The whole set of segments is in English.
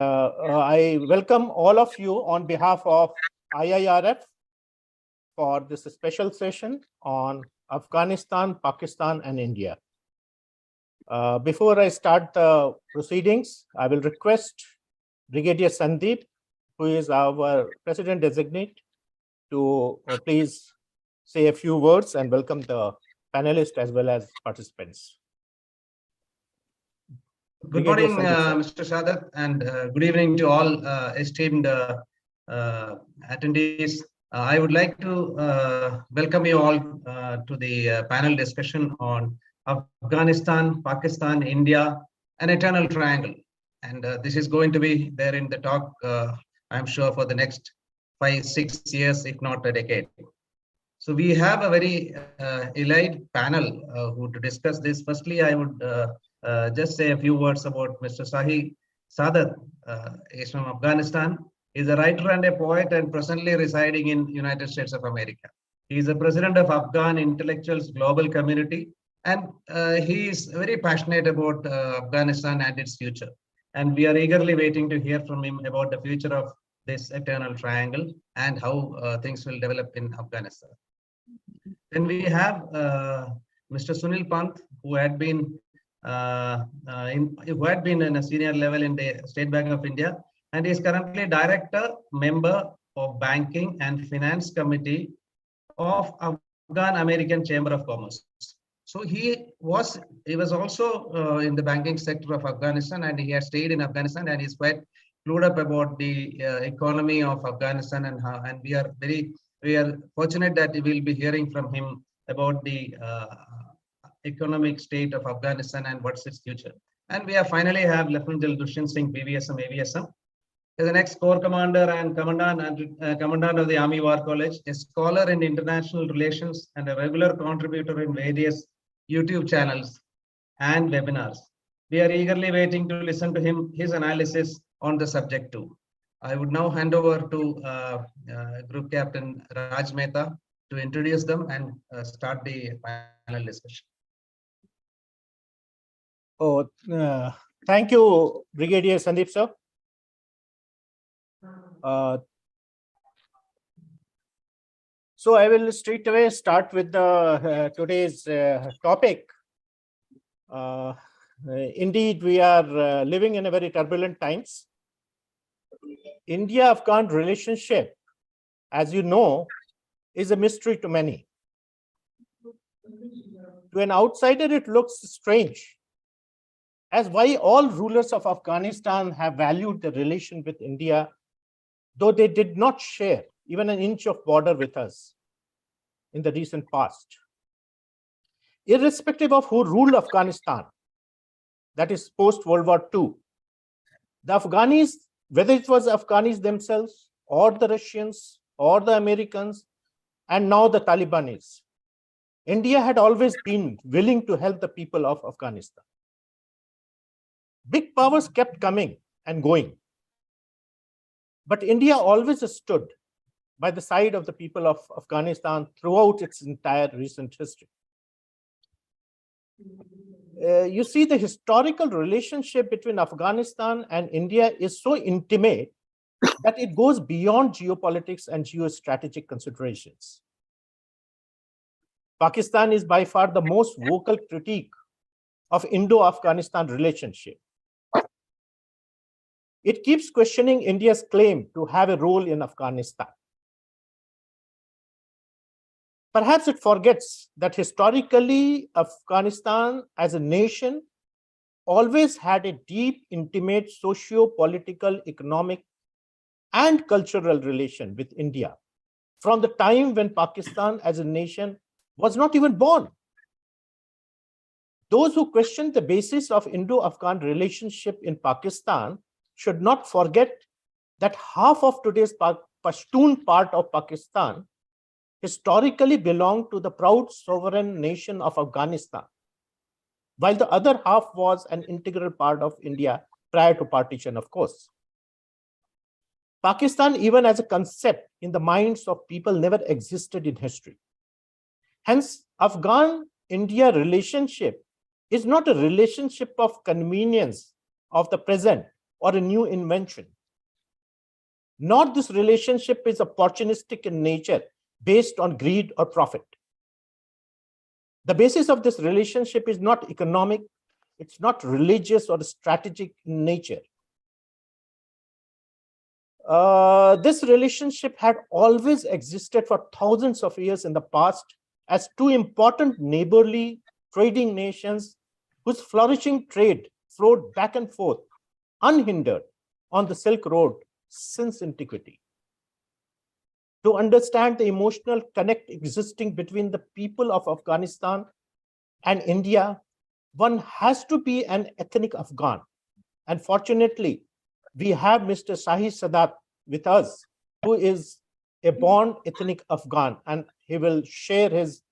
I welcome all of you on behalf of IIRF for this special session on Afghanistan, Pakistan, and India. Before I start the proceedings, I will request Brigadier Sandeep, who is our President Designate, to please say a few words and welcome the panelists as well as participants. Good morning, Mr. Sadat, and good evening to all esteemed attendees. I would like to welcome you all to the panel discussion on Afghanistan, Pakistan, India, an eternal triangle. And this is going to be there in the talk, I'm sure, for the next 5-6 years, if not a decade. So we have a very elite panel who to discuss this. Firstly, I would just say a few words about Mr. Sadat. He's from Afghanistan. He's a writer and a poet and presently residing in United States of America. He is the president of Afghan Intellectuals Global Community, and he is very passionate about Afghanistan and its future. And we are eagerly waiting to hear from him about the future of this eternal triangle and how things will develop in Afghanistan. Then we have Mr. Sunil Pant, who had been in a senior level in the State Bank of India, and is currently director, member of Banking and Finance Committee of Afghan American Chamber of Commerce. So he was also in the banking sector of Afghanistan, and he has stayed in Afghanistan and is quite clued up about the economy of Afghanistan and how. And we are fortunate that we will be hearing from him about the economic state of Afghanistan and what's its future. And we finally have Lieutenant General Dushyant Singh, PVSM, AVSM, as an ex-corps commander and commandant of the Army War College, a scholar in international relations and a regular contributor in various YouTube channels and webinars. We are eagerly waiting to listen to his analysis on the subject too. I would now hand over to Group Captain Raj Mehta to introduce them and start the panel discussion. Oh, thank you, Brigadier Sandeep sir. So I will straight away start with the today's topic. Indeed, we are living in a very turbulent times. India-Afghan relationship, as you know, is a mystery to many. To an outsider, it looks strange, as why all rulers of Afghanistan have valued the relation with India, though they did not share even an inch of border with us in the recent past. Irrespective of who ruled Afghanistan, that is post-World War II, the Afghanis, whether it was Afghanis themselves or the Russians or the Americans and now the Talibanis, India had always been willing to help the people of Afghanistan. Big powers kept coming and going, but India always stood by the side of the people of Afghanistan throughout its entire recent history. You see, the historical relationship between Afghanistan and India is so intimate that it goes beyond geopolitics and geostrategic considerations. Pakistan is by far the most vocal critique of Indo-Afghanistan relationship. It keeps questioning India's claim to have a role in Afghanistan. Perhaps it forgets that historically, Afghanistan as a nation always had a deep, intimate socio-political, economic, and cultural relation with India from the time when Pakistan as a nation was not even born. Those who question the basis of Indo-Afghan relationship in Pakistan should not forget that half of today's Pashtun part of Pakistan historically belonged to the proud sovereign nation of Afghanistan, while the other half was an integral part of India prior to partition, of course. Pakistan, even as a concept in the minds of people, never existed in history. Hence, Afghan-India relationship is not a relationship of convenience of the present or a new invention. Nor this relationship is opportunistic in nature, based on greed or profit. The basis of this relationship is not economic, it's not religious or strategic in nature. This relationship had always existed for thousands of years in the past as two important neighborly trading nations whose flourishing trade flowed back and forth unhindered on the Silk Road since antiquity. To understand the emotional connect existing between the people of Afghanistan and India, one has to be an ethnic Afghan. And fortunately, we have Mr. Sahi Sadat with us, who is a born ethnic Afghan, and he will share his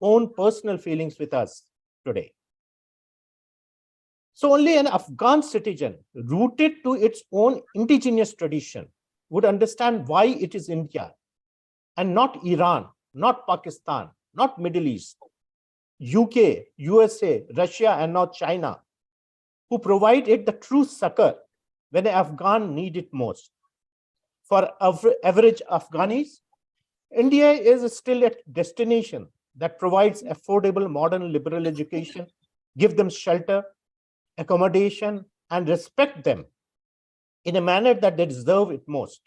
own personal feelings with us today. So only an Afghan citizen rooted to its own indigenous tradition would understand why it is India and not Iran, not Pakistan, not Middle East, UK, USA, Russia, and now China, who provide it the true succor when an Afghan need it most. For average Afghanis, India is still a destination that provides affordable modern liberal education, give them shelter, accommodation, and respect them in a manner that they deserve it most.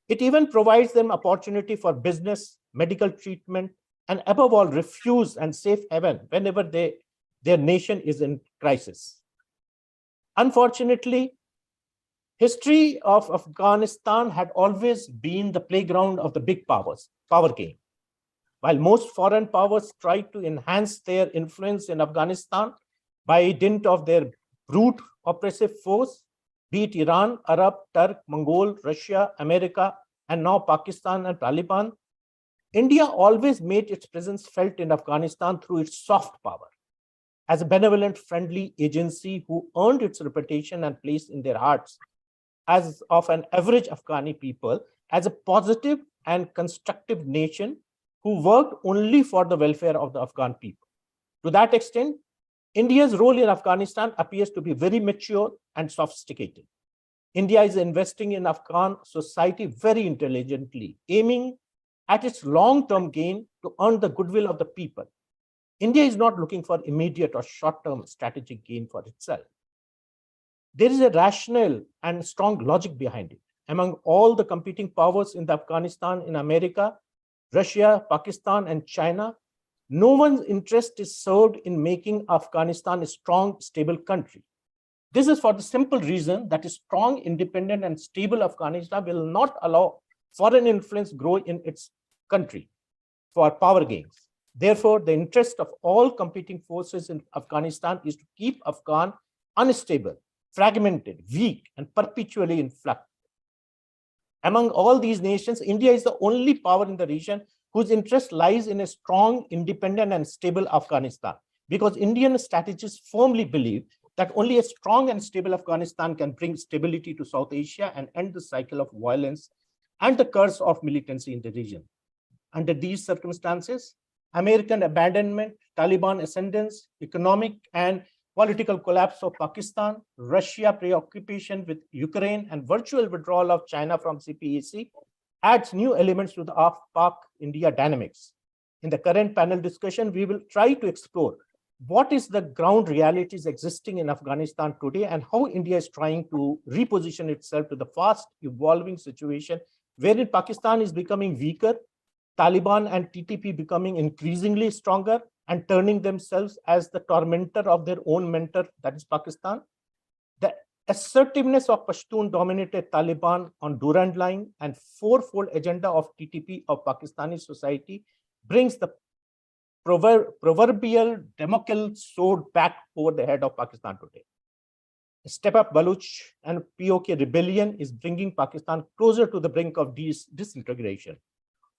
It even provides them opportunity for business, medical treatment, and above all, refuge and safe haven whenever their nation is in crisis. Unfortunately, history of Afghanistan had always been the playground of the big powers, power game. While most foreign powers tried to enhance their influence in Afghanistan by dint of their brute oppressive force, be it Iran, Arab, Turk, Mongol, Russia, America, and now Pakistan and Taliban, India always made its presence felt in Afghanistan through its soft power, as a benevolent, friendly agency who earned its reputation and place in their hearts as of an average Afghani people as a positive and constructive nation who worked only for the welfare of the Afghan people. To that extent, India's role in Afghanistan appears to be very mature and sophisticated. India is investing in Afghan society very intelligently, aiming at its long-term gain to earn the goodwill of the people. India is not looking for immediate or short-term strategic gain for itself. There is a rational and strong logic behind it. Among all the competing powers in Afghanistan, in America, Russia, Pakistan, and China, no one's interest is served in making Afghanistan a strong, stable country. This is for the simple reason that a strong, independent, and stable Afghanistan will not allow foreign influence grow in its country for power gains. Therefore, the interest of all competing forces in Afghanistan is to keep Afghan unstable, fragmented, weak, and perpetually in flux. Among all these nations, India is the only power in the region whose interest lies in a strong, independent, and stable Afghanistan, because Indian strategists firmly believe that only a strong and stable Afghanistan can bring stability to South Asia and end the cycle of violence and the curse of militancy in the region. Under these circumstances, American abandonment, Taliban ascendance, economic and political collapse of Pakistan, Russia preoccupation with Ukraine, and virtual withdrawal of China from CPEC adds new elements to the Af-Pak-India dynamics. In the current panel discussion, we will try to explore what is the ground realities existing in Afghanistan today and how India is trying to reposition itself to the fast evolving situation wherein Pakistan is becoming weaker, Taliban and TTP becoming increasingly stronger and turning themselves as the tormentor of their own mentor, that is Pakistan. The assertiveness of Pashtun-dominated Taliban on Durand Line and fourfold agenda of TTP of Pakistani society brings the proverbial Damocles sword back over the head of Pakistan today. Step Up Baluch and POK rebellion is bringing Pakistan closer to the brink of disintegration.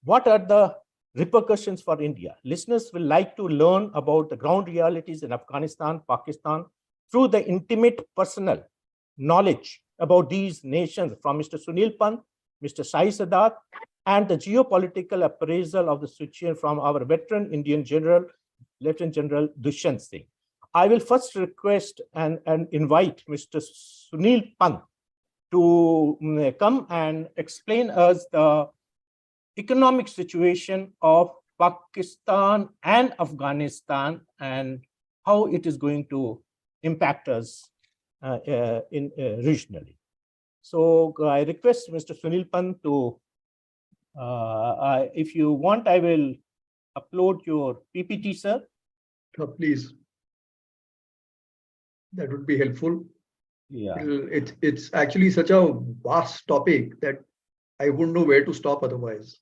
What are the repercussions for India? Listeners will like to learn about the ground realities in Afghanistan, Pakistan, through the intimate personal knowledge about these nations from Mr. Sunil Pant, Mr. Sai Sadat, and the geopolitical appraisal of the situation from our veteran Indian General, Lieutenant General Dushyant Singh. I will first request and invite Mr. Sunil Pant to come and explain us the economic situation of Pakistan and Afghanistan and how it is going to impact us regionally. So I request Mr. Sunil Pant to, if you want, I will upload your PPT, sir. Please, that would be helpful. Yeah. It's actually such a vast topic that I wouldn't know where to stop otherwise.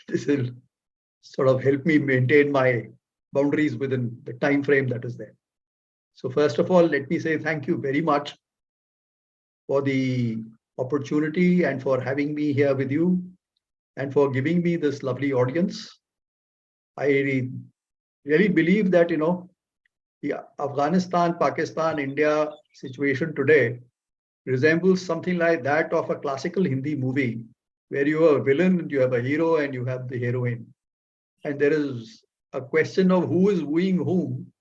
This will sort of help me maintain my boundaries within the time frame that is there. So first of all, let me say thank you very much for the opportunity and for having me here with you and for giving me this lovely audience. I really believe that, the Afghanistan, Pakistan, India situation today resembles something like that of a classical Hindi movie where you have a villain, you have a hero, and you have the heroine. And there is a question of who is wooing whom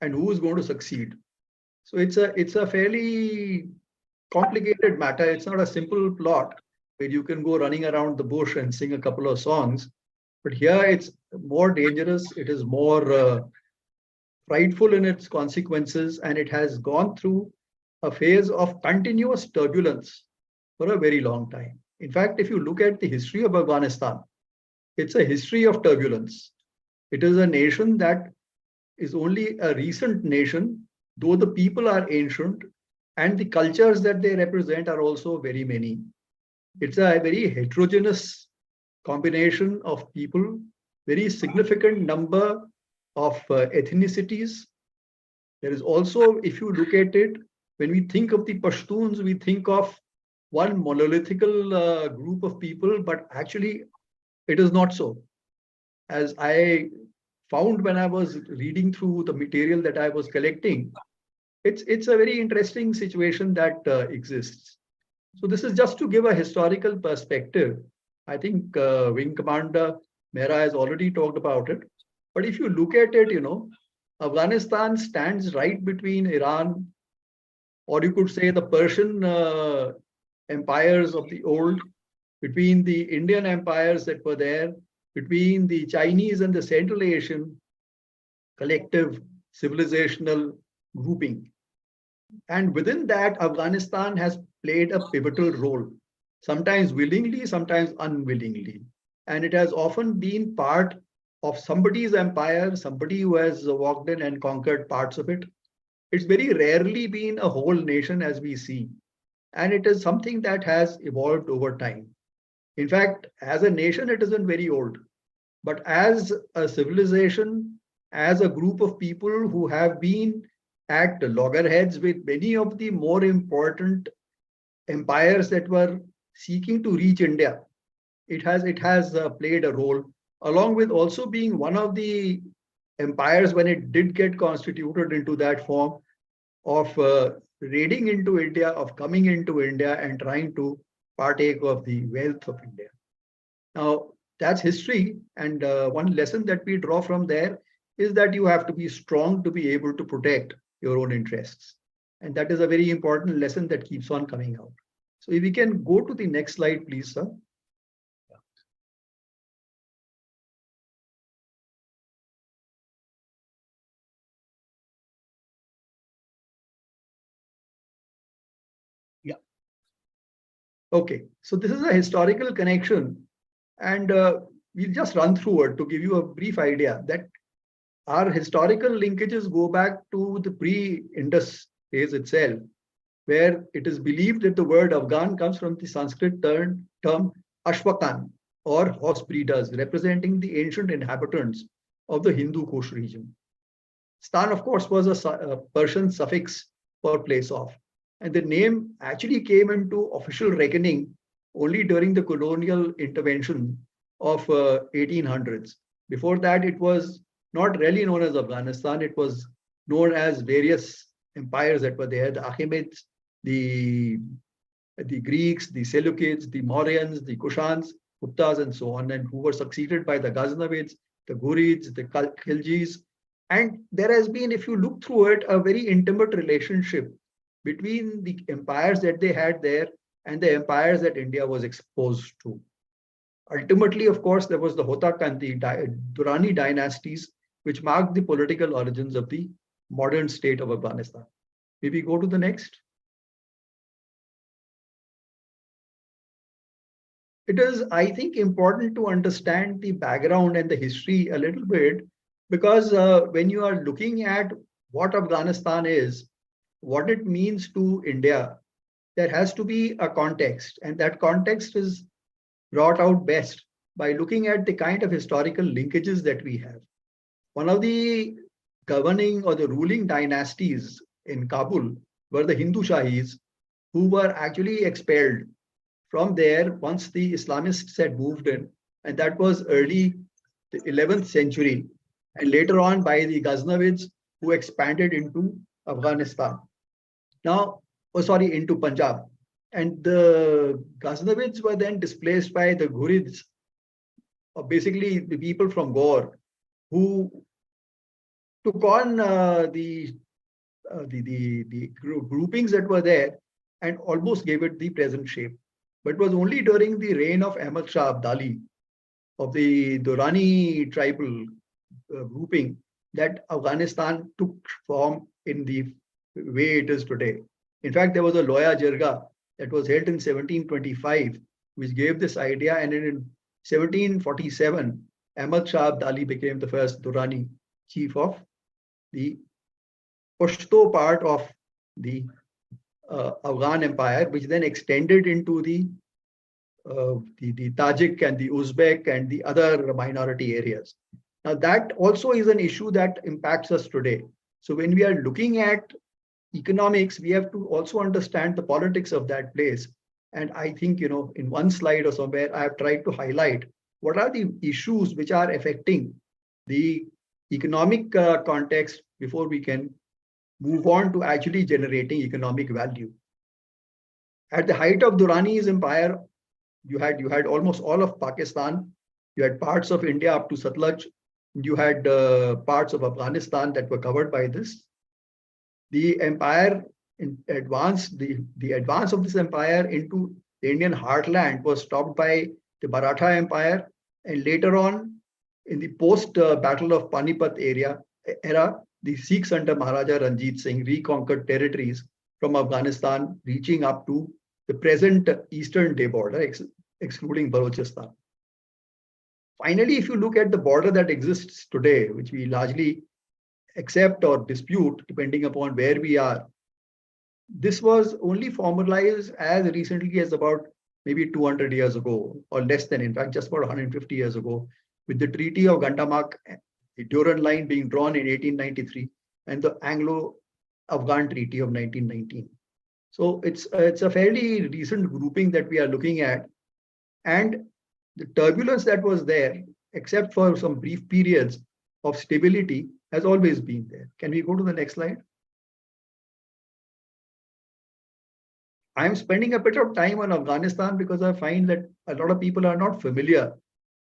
and who is going to succeed. So it's a fairly complicated matter. It's not a simple plot where you can go running around the bush and sing a couple of songs. But here it's more dangerous. It is more frightful in its consequences, and it has gone through a phase of continuous turbulence for a very long time. In fact, if you look at the history of Afghanistan, it's a history of turbulence. It is a nation that is only a recent nation, though the people are ancient and the cultures that they represent are also very many. It's a very heterogeneous combination of people, very significant number of ethnicities. There is also, if you look at it, when we think of the Pashtuns, we think of one monolithical group of people, but actually it is not so. As I found when I was reading through the material that I was collecting, it's a very interesting situation that exists. So this is just to give a historical perspective. I think Wing Commander Mehra has already talked about it. But if you look at it, Afghanistan stands right between Iran, or you could say the Persian empires of the old, between the Indian empires that were there, between the Chinese and the Central Asian collective civilizational grouping. And within that, Afghanistan has played a pivotal role, sometimes willingly, sometimes unwillingly. And it has often been part of somebody's empire, somebody who has walked in and conquered parts of it. It's very rarely been a whole nation as we see. And it is something that has evolved over time. In fact, as a nation, it isn't very old. But as a civilization, as a group of people who have been at loggerheads with many of the more important empires that were seeking to reach India, it has played a role, along with also being one of the empires when it did get constituted into that form of raiding into India, of coming into India and trying to partake of the wealth of India. Now, that's history. And one lesson that we draw from there is that you have to be strong to be able to protect your own interests. And that is a very important lesson that keeps on coming out. So if we can go to the next slide, please, sir. Yeah. Okay, so this is a historical connection, and we'll just run through it to give you a brief idea that our historical linkages go back to the pre-Indus days itself, where it is believed that the word Afghan comes from the Sanskrit term Ashwakan, or horse breeders, representing the ancient inhabitants of the Hindu Kush region. Stan, of course, was a Persian suffix for place of. And the name actually came into official reckoning only during the colonial intervention of 1800s. Before that, it was not really known as Afghanistan. It was known as various empires that were there, the Achaemenids, the Greeks, the Seleucids, the Mauryans, the Kushans, Guptas, and so on, and who were succeeded by the Ghaznavids, the Ghurids, the Khiljis, And there has been, if you look through it, a very intimate relationship between the empires that they had there and the empires that India was exposed to. Ultimately, of course, there was the Hotak and the Durrani dynasties, which marked the political origins of the modern state of Afghanistan. Maybe go to the next. It is, I think, important to understand the background and the history a little bit, because when you are looking at what Afghanistan is, what it means to India, there has to be a context, and that context is brought out best by looking at the kind of historical linkages that we have. One of the governing or the ruling dynasties in Kabul were the Hindu Shahis, who were actually expelled from there once the Islamists had moved in, and that was early the 11th century, and later on by the Ghaznavids, who expanded into Afghanistan. Now, into Punjab. And the Ghaznavids were then displaced by the Ghurids, or basically the people from Gaur, who took on the groupings that were there and almost gave it the present shape. But it was only during the reign of Ahmad Shah Abdali of the Durrani tribal grouping that Afghanistan took form in the way it is today. In fact, there was a Loya Jirga that was held in 1725, which gave this idea. And in 1747, Ahmad Shah Abdali became the first Durrani chief of the Pashto part of the Afghan Empire, which then extended into the Tajik and the Uzbek and the other minority areas. Now, that also is an issue that impacts us today. So when we are looking at economics, we have to also understand the politics of that place. And I think, in one slide or somewhere, I have tried to highlight what are the issues which are affecting the economic context before we can move on to actually generating economic value. At the height of Durrani's empire, you had almost all of Pakistan. You had parts of India up to Satluj. You had parts of Afghanistan that were covered by this. The empire the advance of this empire into the Indian heartland was stopped by the Maratha Empire, and later on, in the post-Battle of Panipat era, the Sikhs under Maharaja Ranjit Singh reconquered territories from Afghanistan, reaching up to the present eastern day border, excluding Balochistan. Finally, if you look at the border that exists today, which we largely accept or dispute, depending upon where we are, this was only formalized as recently as about maybe 200 years ago, or less than, in fact, just about 150 years ago, with the Treaty of Gandamak, the Durand Line being drawn in 1893, and the Anglo-Afghan Treaty of 1919. So it's a fairly recent grouping that we are looking at. And the turbulence that was there, except for some brief periods of stability, has always been there. Can we go to the next slide? I'm spending a bit of time on Afghanistan because I find that a lot of people are not familiar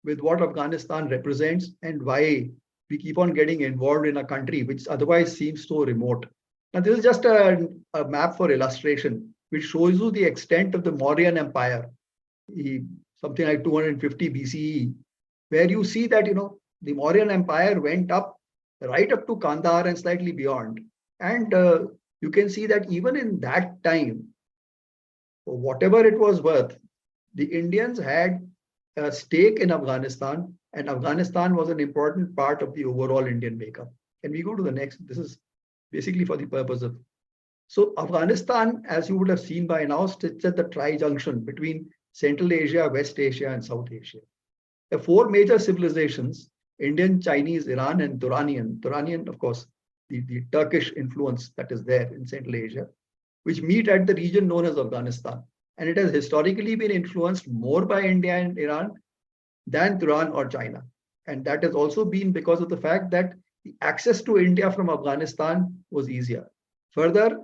with what Afghanistan represents and why we keep on getting involved in a country which otherwise seems so remote. Now, this is just a map for illustration, which shows you the extent of the Mauryan Empire, something like 250 BCE, where you see that, the Mauryan Empire went up right up to Kandahar and slightly beyond. And you can see that even in that time, for whatever it was worth, the Indians had a stake in Afghanistan, and Afghanistan was an important part of the overall Indian makeup. Can we go to the next? This is basically for the purpose of. So Afghanistan, as you would have seen by now, sits at the tri-junction between Central Asia, West Asia, and South Asia. The four major civilizations, Indian, Chinese, Iran, and Durranian, of course, the Turkish influence that is there in Central Asia, which meet at the region known as Afghanistan. And it has historically been influenced more by India and Iran than Iran or China. And that has also been because of the fact that the access to India from Afghanistan was easier. Further,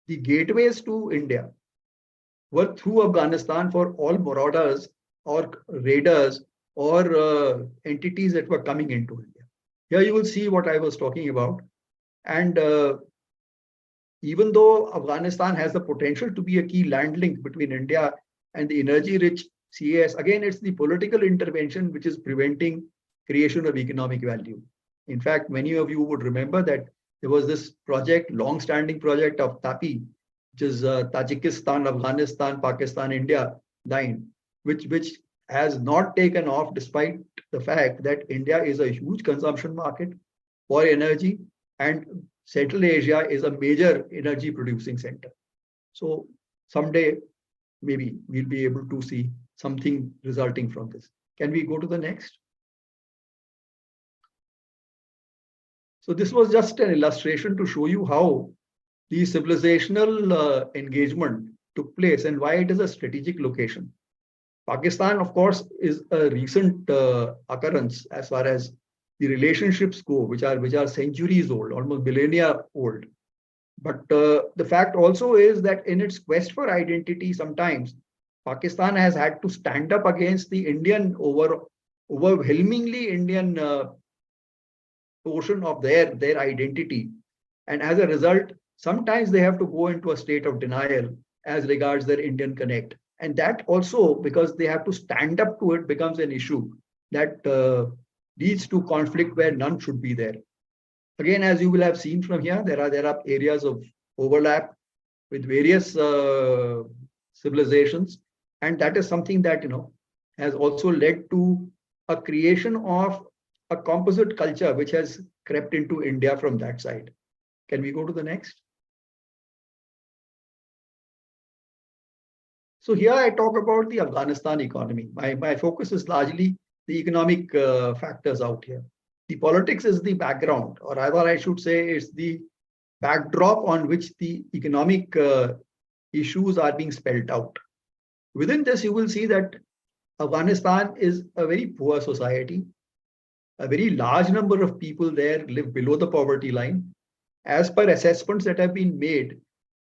the gateways to India were through Afghanistan for all marauders or raiders or entities that were coming into India. Here you will see what I was talking about. And even though Afghanistan has the potential to be a key land link between India and the energy-rich CAS, again, it's the political intervention which is preventing creation of economic value. In fact, many of you would remember that there was this project, long-standing project of TAPI, which is Tajikistan, Afghanistan, Pakistan, India line, which has not taken off despite the fact that India is a huge consumption market for energy, and Central Asia is a major energy producing center. So someday, maybe we'll be able to see something resulting from this. Can we go to the next? So this was just an illustration to show you how the civilizational engagement took place and why it is a strategic location. Pakistan, of course, is a recent occurrence as far as the relationships go, which are centuries old, almost millennia old. But the fact also is that in its quest for identity, sometimes Pakistan has had to stand up against the Indian overwhelmingly Indian portion of their identity. And as a result, sometimes they have to go into a state of denial as regards their Indian connect. And that also, because they have to stand up to it, becomes an issue that leads to conflict where none should be there. Again, as you will have seen from here, there are areas of overlap with various civilizations. And that is something that, has also led to a creation of a composite culture which has crept into India from that side. Can we go to the next? So here I talk about the Afghanistan economy. My focus is largely the economic factors out here. The politics is the background, or rather I should say it's the backdrop on which the economic issues are being spelled out. Within this, you will see that Afghanistan is a very poor society. A very large number of people there live below the poverty line. As per assessments that have been made,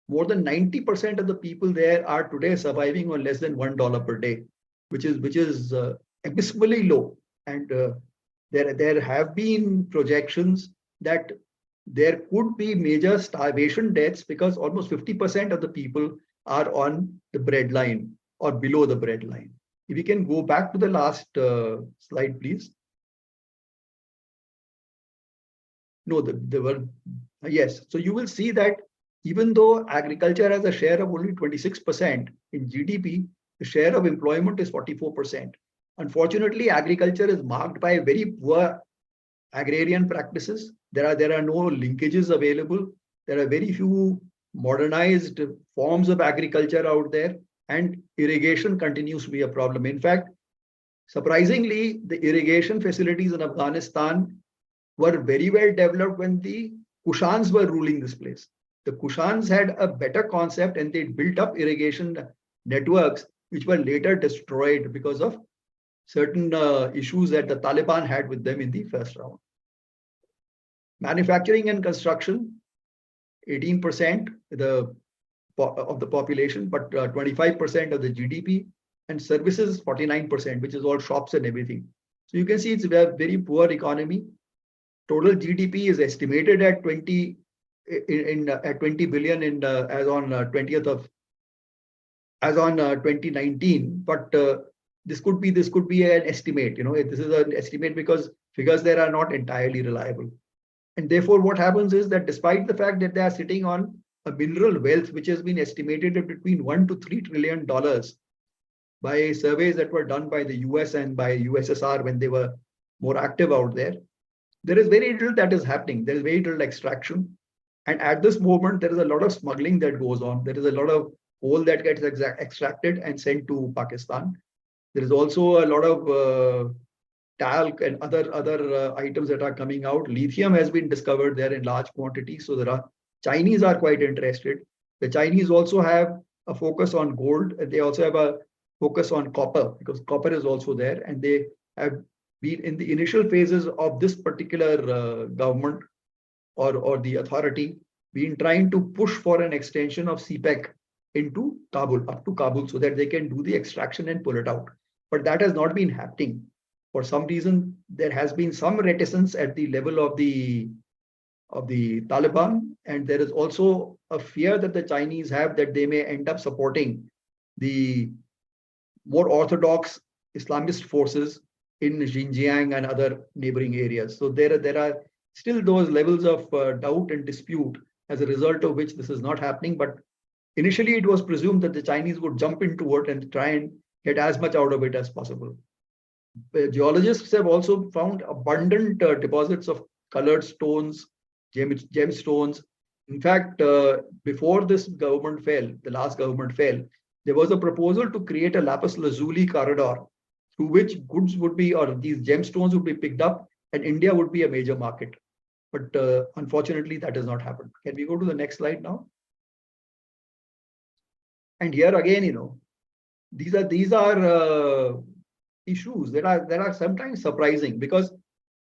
more than 90% of the people there are today surviving on less than $1 per day, which is abysmally low. And there have been projections that there could be major starvation deaths because almost 50% of the people are on the bread line or below the bread line. If we can go back to the last slide, please. No, there were, yes. So you will see that even though agriculture has a share of only 26% in GDP, the share of employment is 44%. Unfortunately, agriculture is marked by very poor agrarian practices. There are no linkages available. There are very few modernized forms of agriculture out there, and irrigation continues to be a problem. In fact, surprisingly, the irrigation facilities in Afghanistan were very well developed when the Kushans were ruling this place. The Kushans had a better concept and they built up irrigation networks, which were later destroyed because of certain issues that the Taliban had with them in the first round. Manufacturing and construction, 18% of the population, but 25% of the GDP, and services 49%, which is all shops and everything. So you can see it's a very poor economy. Total GDP is estimated at 20 billion as on 2019, but this could be an estimate. This is an estimate because figures there are not entirely reliable. And therefore, what happens is that despite the fact that they are sitting on a mineral wealth which has been estimated at between $1 to $3 trillion by surveys that were done by the US and by USSR when they were more active out there, there is very little that is happening. There is very little extraction. And at this moment, there is a lot of smuggling that goes on. There is a lot of coal that gets extracted and sent to Pakistan. There is also a lot of talc and other items that are coming out. Lithium has been discovered there in large quantities. So Chinese are quite interested. The Chinese also have a focus on gold. They also have a focus on copper because copper is also there. And they have been in the initial phases of this particular government or the authority been trying to push for an extension of CPEC into Kabul, up to Kabul, so that they can do the extraction and pull it out. But that has not been happening. For some reason, there has been some reticence at the level of the Taliban, and there is also a fear that the Chinese have that they may end up supporting the more orthodox Islamist forces in Xinjiang and other neighboring areas. So there are still those levels of doubt and dispute, as a result of which this is not happening. But initially, it was presumed that the Chinese would jump into it and try and get as much out of it as possible. Geologists have also found abundant deposits of colored stones, gemstones. In fact, before this government fell, the last government fell, there was a proposal to create a lapis lazuli corridor through which goods would be, or these gemstones would be picked up, and India would be a major market. But unfortunately, that has not happened. Can we go to the next slide now? And here again, these are issues that are sometimes surprising, because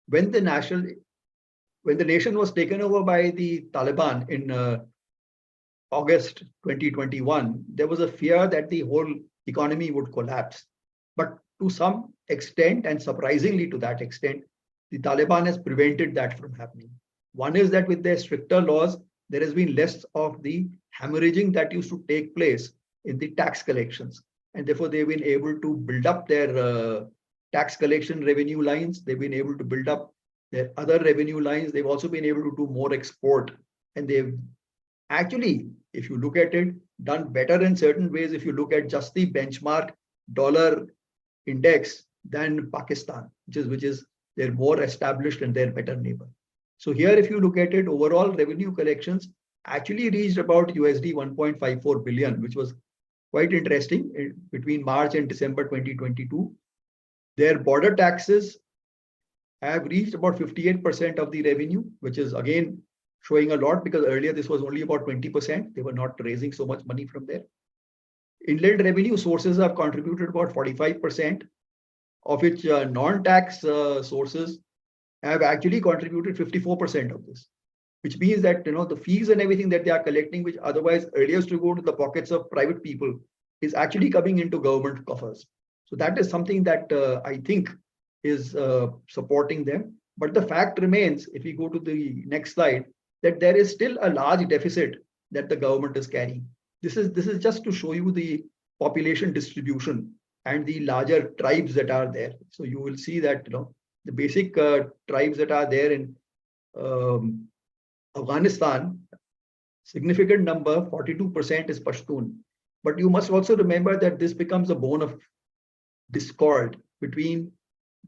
when the nation was taken over by the Taliban in August 2021, there was a fear that the whole economy would collapse. But to some extent, and surprisingly to that extent, the Taliban has prevented that from happening. One is that with their stricter laws, there has been less of the hemorrhaging that used to take place in the tax collections. And therefore, they've been able to build up their tax collection revenue lines. They've been able to build up their other revenue lines. They've also been able to do more export. And they've actually, if you look at it, done better in certain ways if you look at just the benchmark dollar index than Pakistan, which is they're more established and they're better neighbor. So here, if you look at it, overall revenue collections actually reached about USD 1.54 billion, which was quite interesting between March and December 2022. Their border taxes have reached about 58% of the revenue, which is again showing a lot, because earlier this was only about 20%. They were not raising so much money from there. Inland revenue sources have contributed about 45%, of which non-tax sources have actually contributed 54% of this, which means that the fees and everything that they are collecting, which otherwise earlier used to go to the pockets of private people, is actually coming into government coffers. So that is something that I think is supporting them. But the fact remains, if we go to the next slide, that there is still a large deficit that the government is carrying. This is just to show you the population distribution and the larger tribes that are there. So you will see that the basic tribes that are there in Afghanistan, significant number, 42% is Pashtun. But you must also remember that this becomes a bone of discord between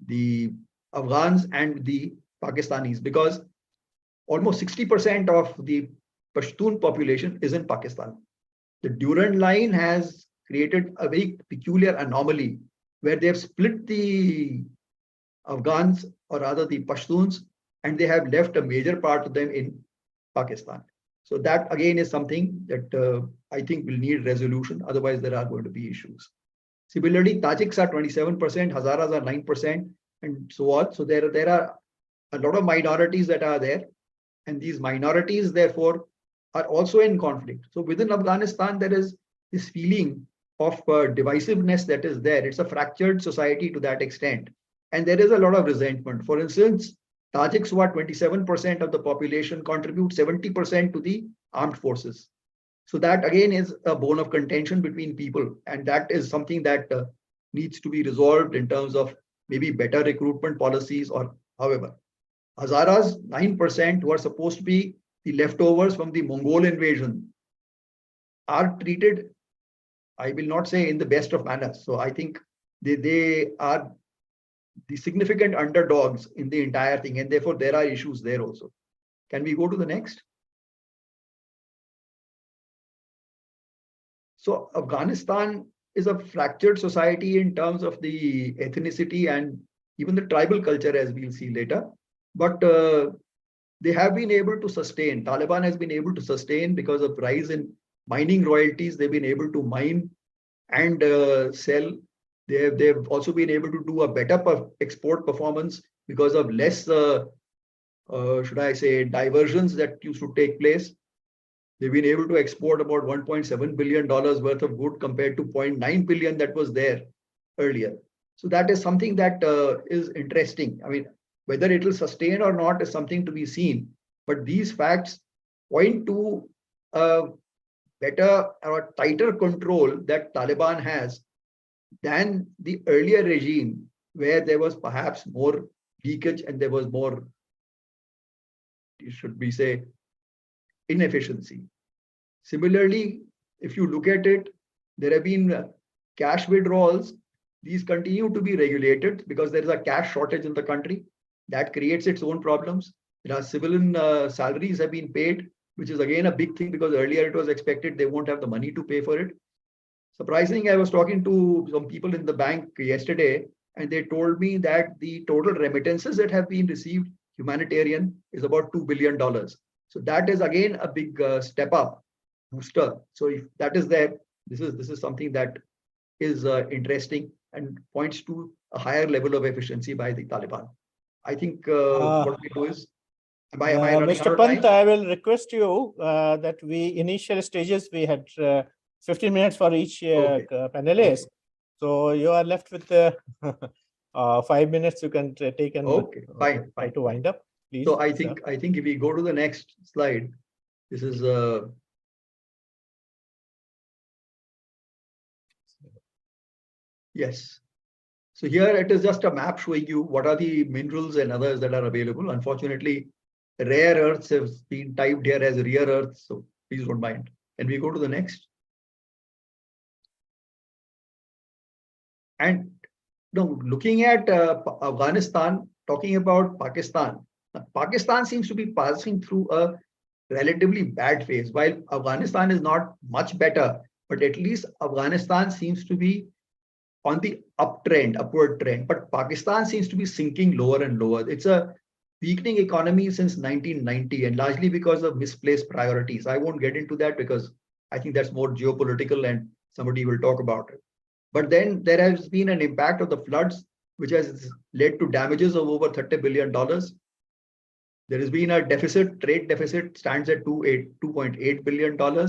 the Afghans and the Pakistanis, because almost 60% of the Pashtun population is in Pakistan. The Durand line has created a very peculiar anomaly where they have split the Afghans, or rather the Pashtuns, and they have left a major part of them in Pakistan. So that again is something that I think will need resolution. Otherwise, there are going to be issues. Similarly, Tajiks are 27%, Hazaras are 9%, and so on. So there are a lot of minorities that are there, and these minorities, therefore, are also in conflict. So within Afghanistan, there is this feeling of divisiveness that is there. It's a fractured society to that extent. And there is a lot of resentment. For instance, Tajiks, who are 27% of the population, contribute 70% to the armed forces. So that again is a bone of contention between people. And that is something that needs to be resolved in terms of maybe better recruitment policies or however. Hazaras, 9%, who are supposed to be the leftovers from the Mongol invasion, are treated, I will not say in the best of manners. So I think they are the significant underdogs in the entire thing, and therefore there are issues there also. Can we go to the next? So Afghanistan is a fractured society in terms of the ethnicity and even the tribal culture, as we'll see later. But they have been able to sustain. Taliban has been able to sustain because of rise in mining royalties. They've been able to mine and sell. They've also been able to do a better export performance because of less, should I say, diversions that used to take place. They've been able to export about $1.7 billion worth of good compared to $0.9 billion that was there earlier. So that is something that is interesting. I mean, whether it will sustain or not is something to be seen. But these facts point to a better or tighter control that Taliban has than the earlier regime, where there was perhaps more leakage and there was more, should we say, inefficiency. Similarly, if you look at it, there have been cash withdrawals. These continue to be regulated because there is a cash shortage in the country. That creates its own problems. There are civilian salaries have been paid, which is again a big thing because earlier it was expected they won't have the money to pay for it. Surprisingly, I was talking to some people in the bank yesterday, and they told me that the total remittances that have been received humanitarian is about $2 billion. So that is again a big step up booster. So if that is there, this is something that is interesting and points to a higher level of efficiency by the Taliban. I think what we do is, am I running out Mr. of Pant, time? I will request you that we initial stages we had 15 minutes for each Okay. panelist. Okay. So you are left with 5 minutes. You can take and Okay, fine, try fine, to wind fine. up, please. So I sir. think if we go to the next slide, this is yes. So here it is just a map showing you what are the minerals and others that are available. Unfortunately, rare earths have been typed here as rare earths, so please don't mind. And we go to the next. And looking at Afghanistan, talking about Pakistan, Pakistan seems to be passing through a relatively bad phase. While Afghanistan is not much better, but at least Afghanistan seems to be on the uptrend, upward trend. But Pakistan seems to be sinking lower and lower. It's a weakening economy since 1990, and largely because of misplaced priorities. I won't get into that because I think that's more geopolitical and somebody will talk about it. But then there has been an impact of the floods, which has led to damages of over $30 billion. There has been a deficit, trade deficit stands at $2.8 billion,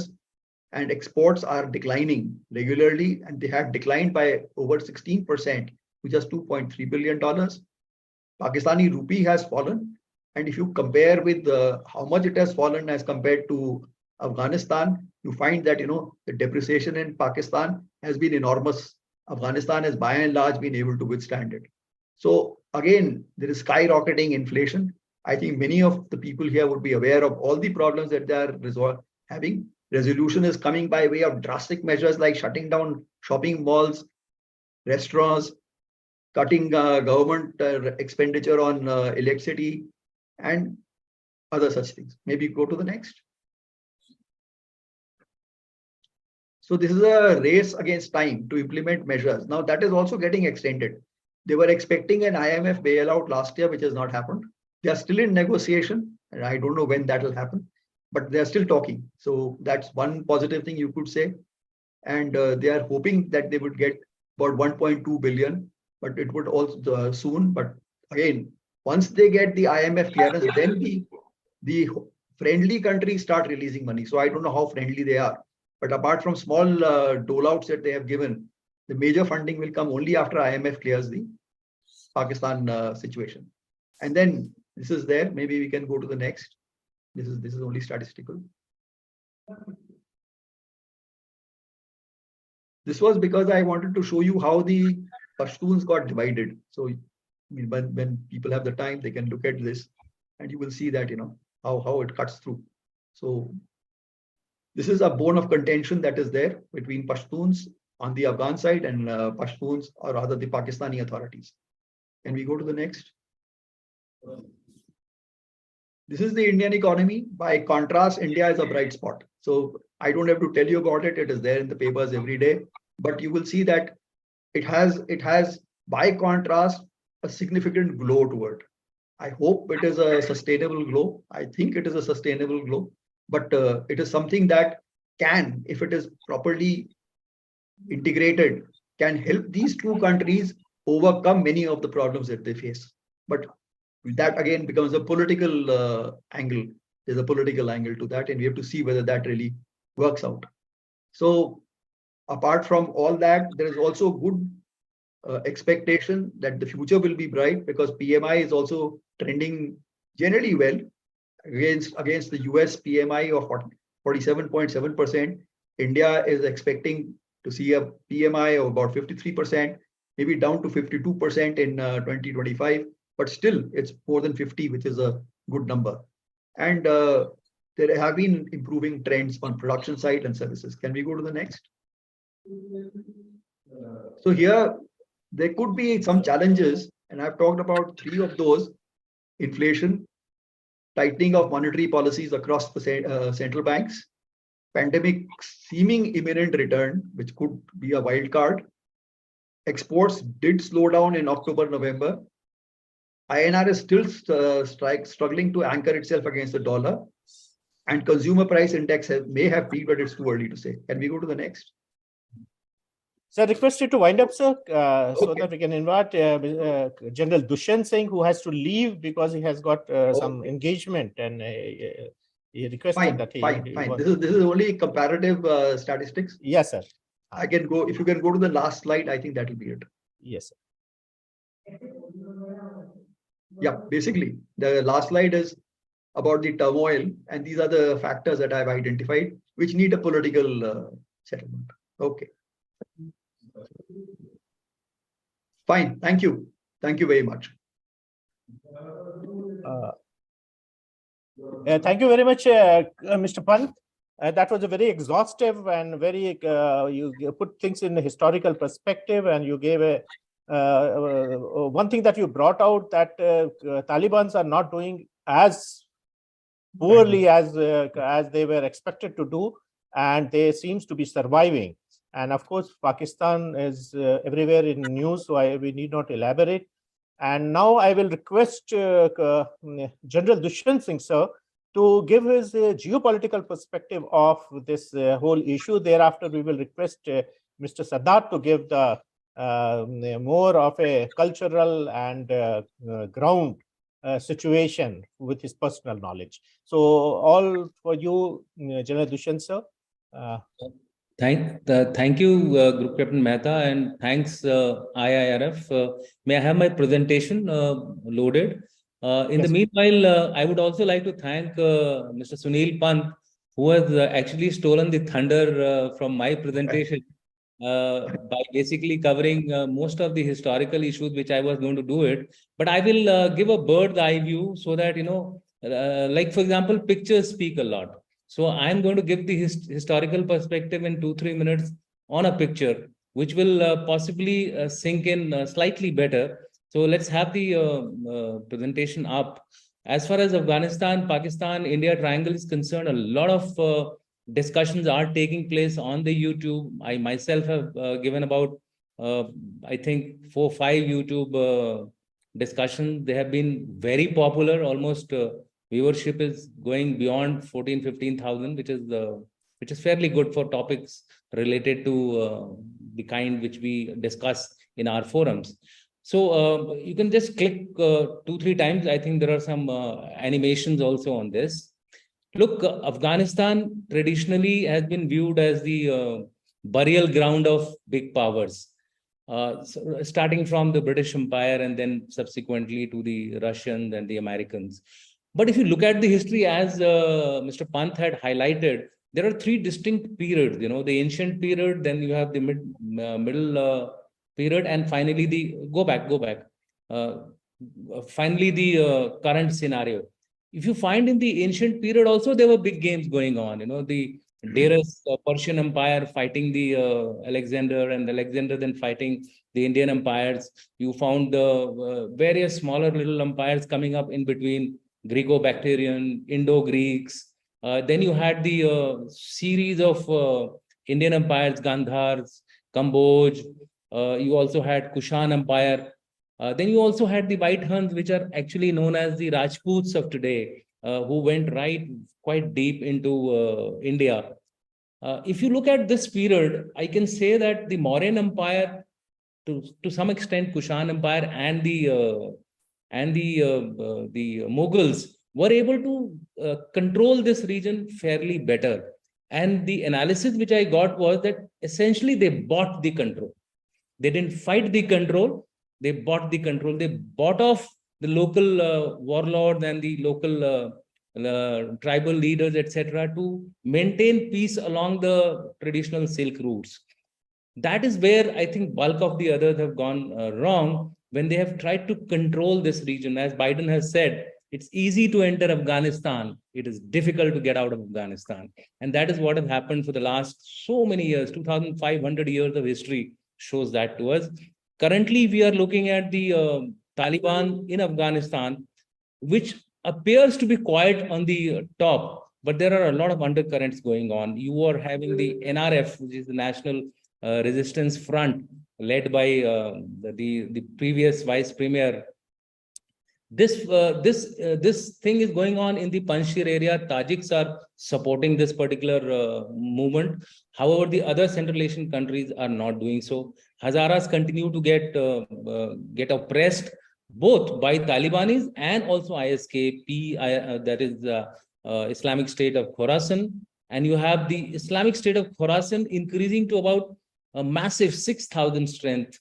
and exports are declining regularly, and they have declined by over 16% to just $2.3 billion. Pakistani rupee has fallen, and if you compare with how much it has fallen as compared to Afghanistan, you find that the depreciation in Pakistan has been enormous. Afghanistan has by and large been able to withstand it. So again, there is skyrocketing inflation. I think many of the people here would be aware of all the problems that they are having. Resolution is coming by way of drastic measures like shutting down shopping malls, restaurants, cutting government expenditure on electricity, and other such things. Maybe go to the next. So this is a race against time to implement measures. Now that is also getting extended. They were expecting an IMF bailout last year, which has not happened. They are still in negotiation, and I don't know when that will happen, but they are still talking. So that's one positive thing you could say. And they are hoping that they would get about 1.2 billion, but it would also soon. But again, once they get the IMF clearance, then the friendly countries start releasing money. So I don't know how friendly they are. But apart from small dole outs that they have given, the major funding will come only after IMF clears the Pakistan situation. And then this is there. Maybe we can go to the next. This is only statistical. This was because I wanted to show you how the Pashtuns got divided. So when people have the time, they can look at this, and you will see that how it cuts through. So this is a bone of contention that is there between Pashtuns on the Afghan side and Pashtuns, or rather the Pakistani authorities. Can we go to the next? This is the Indian economy. By contrast, India is a bright spot. So I don't have to tell you about it. It is there in the papers every day. But you will see that it has, by contrast, a significant glow to it. I hope it is a sustainable glow. I think it is a sustainable glow, but it is something that can, if it is properly integrated, can help these two countries overcome many of the problems that they face. But that again becomes a political angle. There's a political angle to that, and we have to see whether that really works out. So apart from all that, there is also good expectation that the future will be bright because PMI is also trending generally well against the US PMI of 47.7%. India is expecting to see a PMI of about 53%, maybe down to 52% in 2025, but still it's more than 50, which is a good number. And there have been improving trends on production side and services. Can we go to the next? So here, there could be some challenges, and I've talked about three of those: inflation, tightening of monetary policies across the central banks, pandemic seeming imminent return, which could be a wild card. Exports did slow down in October, November. INR is still struggling to anchor itself against the dollar. And consumer price index may have peaked, but it's too early to say. Can we go to the next? So I request you to wind up, sir, so Okay. that we can invite General Dushyant Singh, who has to leave because he has got some engagement, and he requested that he Fine. This is only comparative statistics. Yes, sir. I can go, if you can go to the last slide, I think that will be it. Yes, sir. Yeah, basically, the last slide is about the turmoil, and these are the factors that I've identified which need a political settlement. Okay. Fine. Thank you. Thank you very much. Thank you very much, Mr. Pant. That was a very exhaustive and very, you put things in a historical perspective, and you gave a one thing that you brought out, that Taliban's are not doing as poorly as they were expected to do, and they seems to be surviving. And of course, Pakistan is everywhere in news, so we need not elaborate. And now I will request General Dushyant Singh, sir, to give his geopolitical perspective of this whole issue. Thereafter, we will request Mr. Sadat to give the more of a cultural and ground situation with his personal knowledge. So all for you, General Dushyant, sir. Thank you, Group Captain Mehta, and thanks, IIRF. May I have my presentation loaded? In the meanwhile, I would also like to thank Mr. Sunil Pant, who has actually stolen the thunder from my presentation by basically covering most of the historical issues which I was going to do it. But I will give a bird's eye view so that, like, for example, pictures speak a lot. So I'm going to give the historical perspective in 2-3 minutes on a picture, which will possibly sink in slightly better. So let's have the presentation up. As far as Afghanistan, Pakistan, India triangle is concerned, a lot of discussions are taking place on the YouTube. I myself have given about, I think, 4-5 YouTube discussions. They have been very popular. Almost viewership is going beyond 14,000-15,000, which is fairly good for topics related to the kind which we discuss in our forums. So you can just click 2-3 times. I think there are some animations also on this. Look, Afghanistan traditionally has been viewed as the burial ground of big powers, so starting from the British Empire and then subsequently to the Russians and the Americans. But if you look at the history, as Mr. Pant had highlighted, there are 3 distinct periods. The ancient period, then you have the middle period, and finally finally the current scenario. If you find in the ancient period also, there were big games going on. The Darius Persian Empire fighting the Alexander, and Alexander then fighting the Indian empires. You found the various smaller little empires coming up in between, Greco-Bactrian, Indo-Greeks. Then you had the series of Indian empires, Gandhars, Kamboj. You also had Kushan Empire. Then you also had the White Huns, which are actually known as the Rajputs of today, who went quite deep into India. If you look at this period, I can say that the Mauryan Empire, to some extent, Kushan Empire and the Mughals were able to control this region fairly better. And the analysis which I got was that essentially they bought the control. They didn't fight the control. They bought the control. They bought off the local warlords and the local tribal leaders, etc., to maintain peace along the traditional silk routes. That is where I think bulk of the others have gone wrong when they have tried to control this region. As Biden has said, it's easy to enter Afghanistan. It is difficult to get out of Afghanistan. And that is what has happened for the last so many years. 2,500 years of history shows that to us. Currently, we are looking at the Taliban in Afghanistan, which appears to be quiet on the top, but there are a lot of undercurrents going on. You are having the NRF, which is the National Resistance Front, led by the previous Vice Premier. This thing is going on in the Panjshir area. Tajiks are supporting this particular movement. However, the other Central Asian countries are not doing so. Hazaras continue to get oppressed both by Talibanis and also ISKP, that is Islamic State of Khorasan. And you have the Islamic State of Khorasan increasing to about a massive 6,000 strength.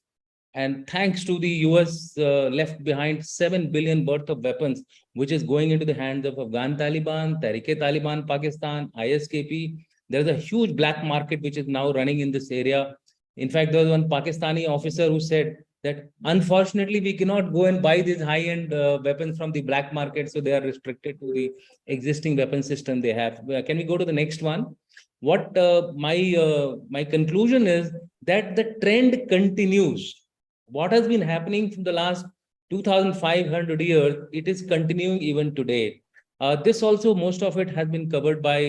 And thanks to the US left behind 7 billion worth of weapons, which is going into the hands of Afghan Taliban, Tehrik-e-Taliban Pakistan, ISKP. There's a huge black market which is now running in this area. In fact, there was one Pakistani officer who said that unfortunately we cannot go and buy these high-end weapons from the black market, so they are restricted to the existing weapon system they have. Can we go to the next one? What my conclusion is that the trend continues. What has been happening from the last 2,500 years, it is continuing even today. This also, most of it has been covered by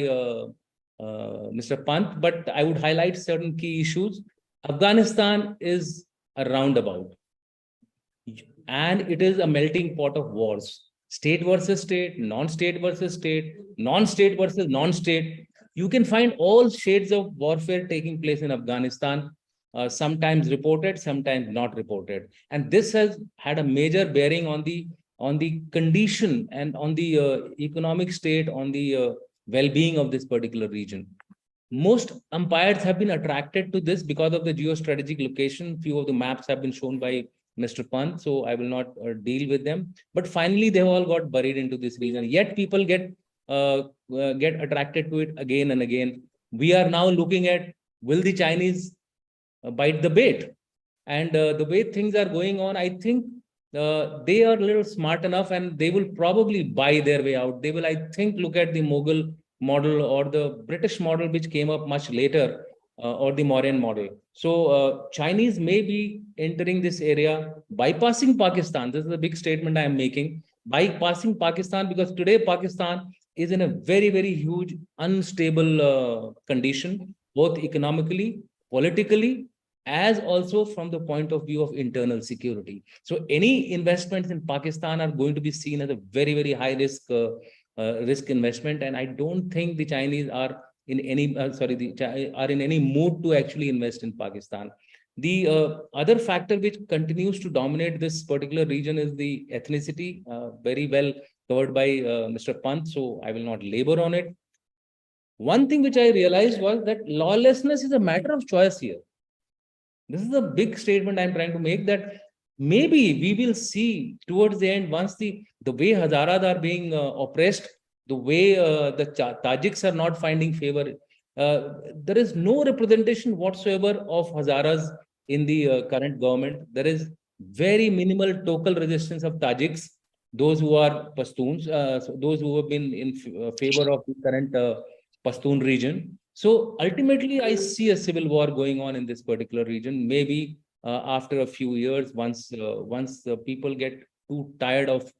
Mr. Pant, but I would highlight certain key issues. Afghanistan is a roundabout, and it is a melting pot of wars. State versus state, non-state versus state, non-state versus non-state. You can find all shades of warfare taking place in Afghanistan. Sometimes reported, sometimes not reported, and this has had a major bearing on the condition and on the economic state, on the well-being of this particular region. Most umpires have been attracted to this because of the geostrategic location. Few of the maps have been shown by Mr. Pant, so I will not deal with them. But finally, they all got buried into this region. Yet people get attracted to it again and again. We are now looking at, will the Chinese bite the bait? And the way things are going on, I think they are a little smart enough, and they will probably buy their way out. They will, I think, look at the Mughal model or the British model, which came up much later, or the Mauryan model. So Chinese may be entering this area, bypassing Pakistan. This is a big statement I am making. Bypassing Pakistan, because today Pakistan is in a very, very huge, unstable condition, both economically, politically, as also from the point of view of internal security. So any investments in Pakistan are going to be seen as a very, very high risk investment. And I don't think the Chinese are in any, are in any mood to actually invest in Pakistan. The other factor which continues to dominate this particular region is the ethnicity, very well covered by Mr. Pant, so I will not labor on it. One thing which I realized was that lawlessness is a matter of choice here. This is a big statement I'm trying to make, that maybe we will see towards the end, once the way Hazaras are being oppressed, the way the Tajiks are not finding favor, there is no representation whatsoever of Hazaras in the current government. There is very minimal total resistance of Tajiks, those who are Pashtuns, so those who have been in favor of the current Pashtun region. So ultimately, I see a civil war going on in this particular region. Maybe after a few years, once the people get too tired of,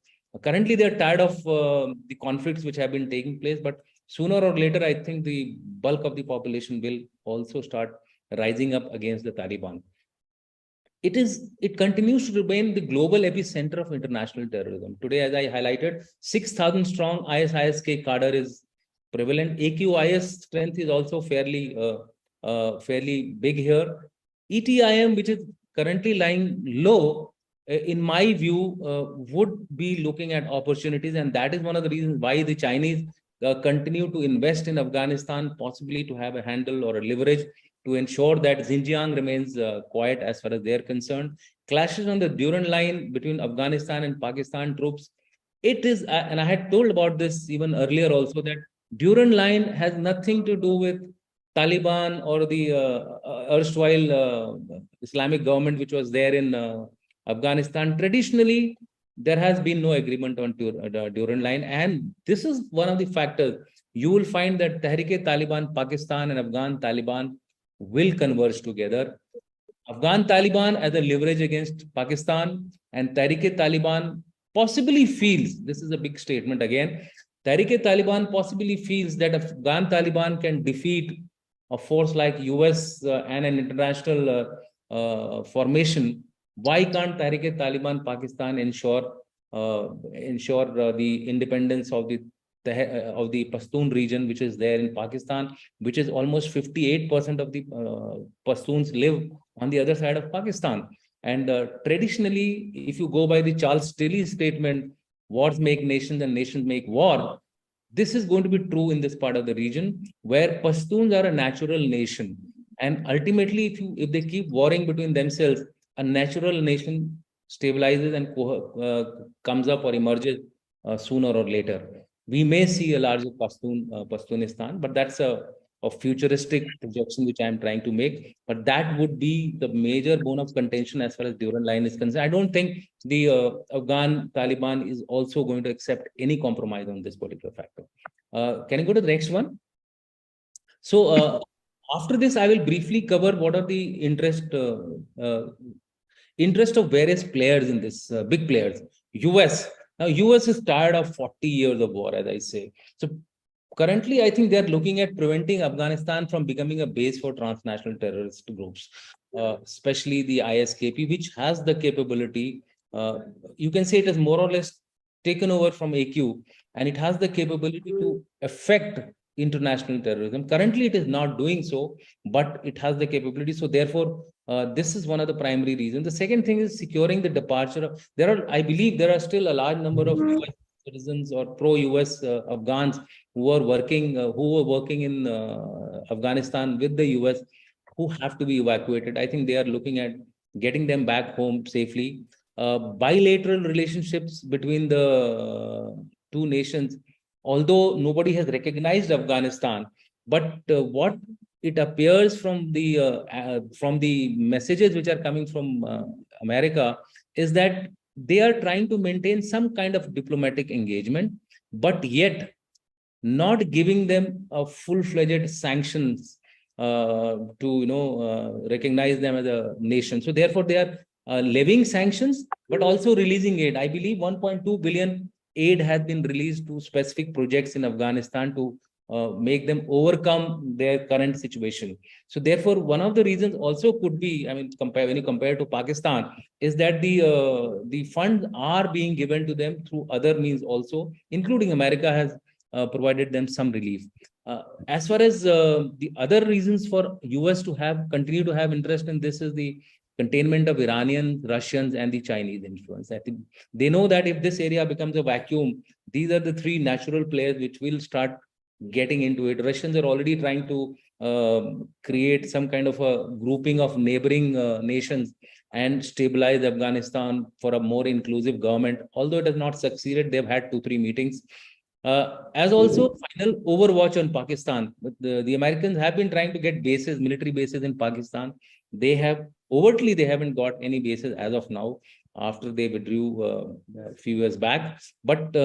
currently they're tired of the conflicts which have been taking place, but sooner or later, I think the bulk of the population will also start rising up against the Taliban. It continues to remain the global epicenter of international terrorism. Today, as I highlighted, 6,000 strong ISISK cadre is prevalent. AQIS strength is also fairly big here. ETIM, which is currently lying low, in my view, would be looking at opportunities, and that is one of the reasons why the Chinese continue to invest in Afghanistan, possibly to have a handle or a leverage to ensure that Xinjiang remains quiet as far as they're concerned. Clashes on the Durand line between Afghanistan and Pakistan troops. It is, and I had told about this even earlier also, that Durand line has nothing to do with Taliban or the erstwhile Islamic government which was there in Afghanistan. Traditionally, there has been no agreement on Durand line, and this is one of the factors. You will find that Tehrik-e-Taliban Pakistan and Afghan Taliban will converge together. Afghan Taliban as a leverage against Pakistan, and Tehrik-e-Taliban possibly feels, this is a big statement again, Tehrik-e-Taliban possibly feels that Afghan Taliban can defeat a force like US and an international formation. Why can't Tehrik-e-Taliban Pakistan ensure the independence of the Pashtun region, which is there in Pakistan, which is almost 58% of the Pashtuns live on the other side of Pakistan. And traditionally, if you go by the Charles Tilly's statement, wars make nations and nations make war, this is going to be true in this part of the region where Pashtuns are a natural nation. And ultimately, if they keep warring between themselves, a natural nation stabilizes and comes up or emerges sooner or later. We may see a larger Pashtunistan, but that's a futuristic projection which I'm trying to make. But that would be the major bone of contention as far as Durand line is concerned. I don't think the Afghan Taliban is also going to accept any compromise on this particular factor. Can you go to the next one? So after this, I will briefly cover what are the interest of various players in this, big players. US. Now, US is tired of 40 years of war, as I say. So currently, I think they are looking at preventing Afghanistan from becoming a base for transnational terrorist groups, especially the ISKP, which has the capability. You can say it has more or less taken over from AQ, and it has the capability to affect international terrorism. Currently, it is not doing so, but it has the capability. So therefore, this is one of the primary reasons. The second thing is securing the departure of, I believe there are still a large number of US citizens or pro-US Afghans who were working in Afghanistan with the US, who have to be evacuated. I think they are looking at getting them back home safely. Bilateral relationships between the two nations, although nobody has recognized Afghanistan, but what it appears from the messages which are coming from America is that they are trying to maintain some kind of diplomatic engagement, but yet not giving them a full-fledged sanctions to recognize them as a nation. So therefore, they are levying sanctions, but also releasing aid. I believe 1.2 billion aid has been released to specific projects in Afghanistan to make them overcome their current situation. So therefore, one of the reasons also could be, I mean, when you compare to Pakistan, is that the funds are being given to them through other means also, including America has provided them some relief. As far as the other reasons for US to continue to have interest in this is the containment of Iranians, Russians, and the Chinese influence. I think they know that if this area becomes a vacuum, these are the three natural players which will start getting into it. Russians are already trying to create some kind of a grouping of neighboring nations and stabilize Afghanistan for a more inclusive government. Although it has not succeeded, they've had 2-3 meetings. As also final overwatch on Pakistan. The Americans have been trying to get bases, military bases in Pakistan. They haven't got any bases as of now after they withdrew a few years back. But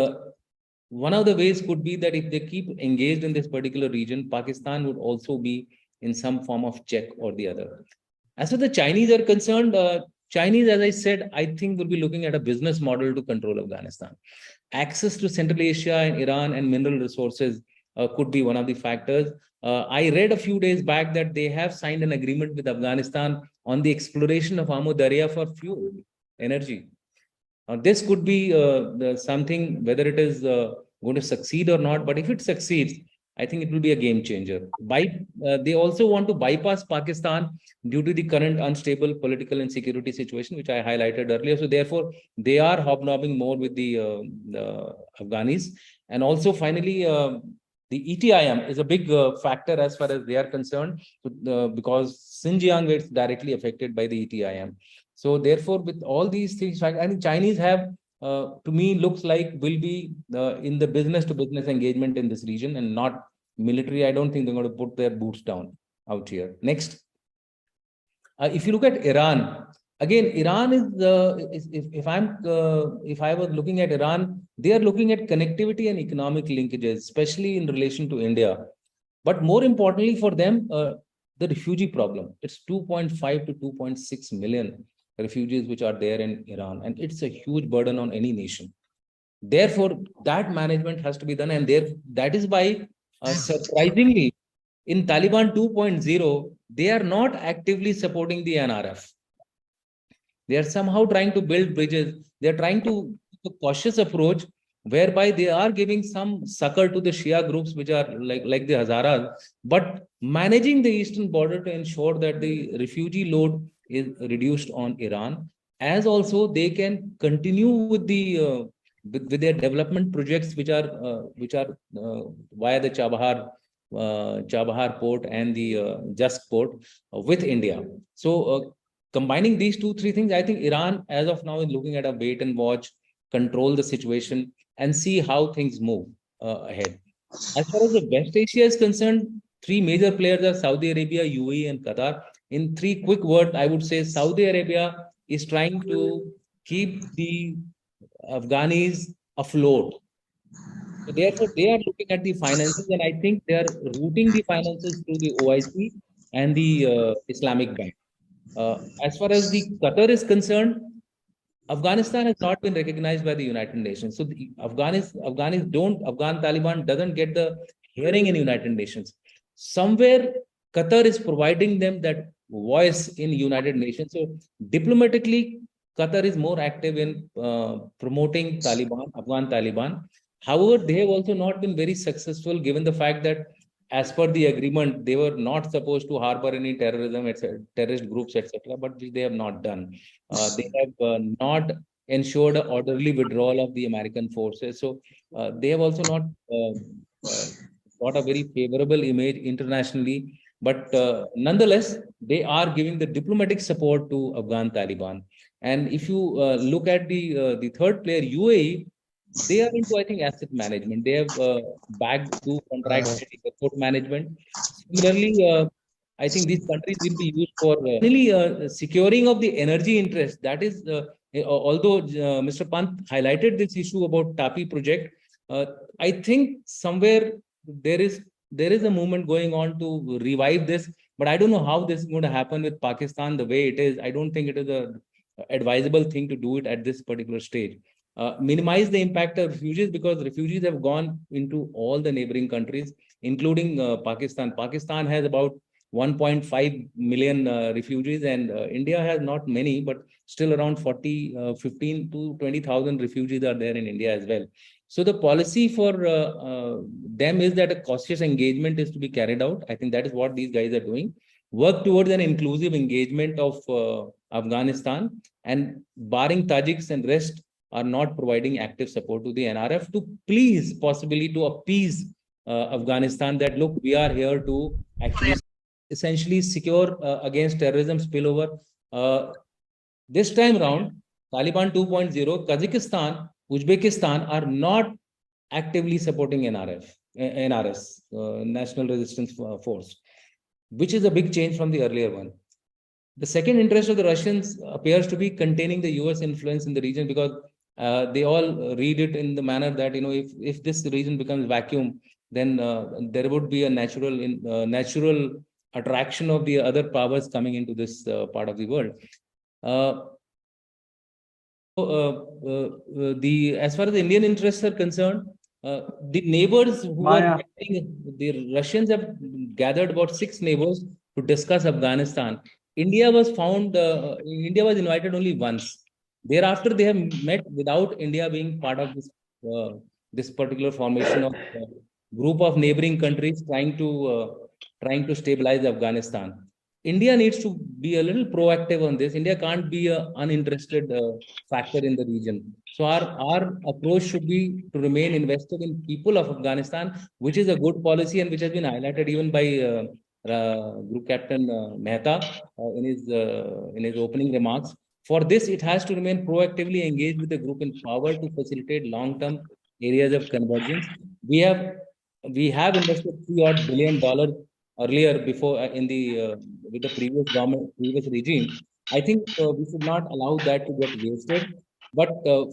one of the ways could be that if they keep engaged in this particular region, Pakistan would also be in some form of check or the other. As far as the Chinese are concerned, Chinese, as I said, I think will be looking at a business model to control Afghanistan. Access to Central Asia and Iran and mineral resources could be one of the factors. I read a few days back that they have signed an agreement with Afghanistan on the exploration of Amur Darya for fuel, energy. This could be something, whether it is going to succeed or not, but if it succeeds, I think it will be a game changer. They also want to bypass Pakistan due to the current unstable political and security situation, which I highlighted earlier. So therefore, they are hobnobbing more with the Afghanis. And also finally, the ETIM is a big factor as far as they are concerned, because Xinjiang is directly affected by the ETIM. So therefore, with all these things, I think Chinese have, to me, looks like will be in the business to business engagement in this region and not military. I don't think they're going to put their boots down out here. Next. If you look at Iran, again, Iran is if I was looking at Iran, they are looking at connectivity and economic linkages, especially in relation to India. But more importantly for them, the refugee problem. It's 2.5 to 2.6 million refugees which are there in Iran, and it's a huge burden on any nation. Therefore, that management has to be done, and that is why, surprisingly, in Taliban 2.0, they are not actively supporting the NRF. They are somehow trying to build bridges. They are trying to take a cautious approach, whereby they are giving some succor to the Shia groups, which are like the Hazaras, but managing the eastern border to ensure that the refugee load is reduced on Iran, as also they can continue with the with their development projects, which are via the Chabahar port and the Jask port with India. So combining these three things, I think Iran as of now is looking at a wait and watch, control the situation, and see how things move ahead. As far as the West Asia is concerned, three major players are Saudi Arabia, UAE, and Qatar. In three quick words, I would say Saudi Arabia is trying to keep the Afghanis afloat. So therefore, they are looking at the finances, and I think they are routing the finances through the OIC and the Islamic Bank. As far as the Qatar is concerned, Afghanistan has not been recognized by the United Nations. So the Afghan Taliban doesn't get the hearing in United Nations. Somewhere Qatar is providing them that voice in United Nations. So diplomatically, Qatar is more active in promoting Afghan Taliban. However, they have also not been very successful, given the fact that as per the agreement, they were not supposed to harbor any terrorism, terrorist groups, etc., but which they have not done. They have not ensured an orderly withdrawal of the American forces. So they have also not got a very favorable image internationally. But nonetheless, they are giving the diplomatic support to Afghan Taliban. And if you look at the third player, UAE, they are into, I think, asset management. They have bagged 2 contracts for airport management. Similarly, I think these countries will be used for finally securing of the energy interest. That is, although Mr. Pant highlighted this issue about TAPI project, I think somewhere there is a movement going on to revive this. But I don't know how this is going to happen with Pakistan the way it is. I don't think it is a advisable thing to do it at this particular stage. Minimize the impact of refugees, because refugees have gone into all the neighboring countries, including Pakistan. Pakistan has about 1.5 million refugees, and India has not many, but still around 15 to 20,000 refugees are there in India as well. So the policy for them is that a cautious engagement is to be carried out. I think that is what these guys are doing. Work towards an inclusive engagement of Afghanistan, and barring Tajiks and rest are not providing active support to the NRF to please, possibly to appease Afghanistan that, look, we are here to actually essentially secure against terrorism spillover. This time round, Taliban 2.0, Kazakhstan, Uzbekistan are not actively supporting NRS, National Resistance Force, which is a big change from the earlier one. The second interest of the Russians appears to be containing the US influence in the region, because they all read it in the manner that, if this region becomes vacuum, then there would be a natural attraction of the other powers coming into this part of the world. As far as the Indian interests are concerned, the neighbors who are the Russians have gathered about 6 neighbors to discuss Afghanistan. India was invited only once. Thereafter, they have met without India being part of this particular formation of group of neighboring countries trying to stabilize Afghanistan. India needs to be a little proactive on this. India can't be an uninterested factor in the region. So our approach should be to remain invested in people of Afghanistan, which is a good policy and which has been highlighted even by Group Captain Mehta in his opening remarks. For this, it has to remain proactively engaged with the group in power to facilitate long-term areas of convergence. We have invested $3 odd billion earlier before in the with the previous government, previous regime. I think we should not allow that to get wasted, but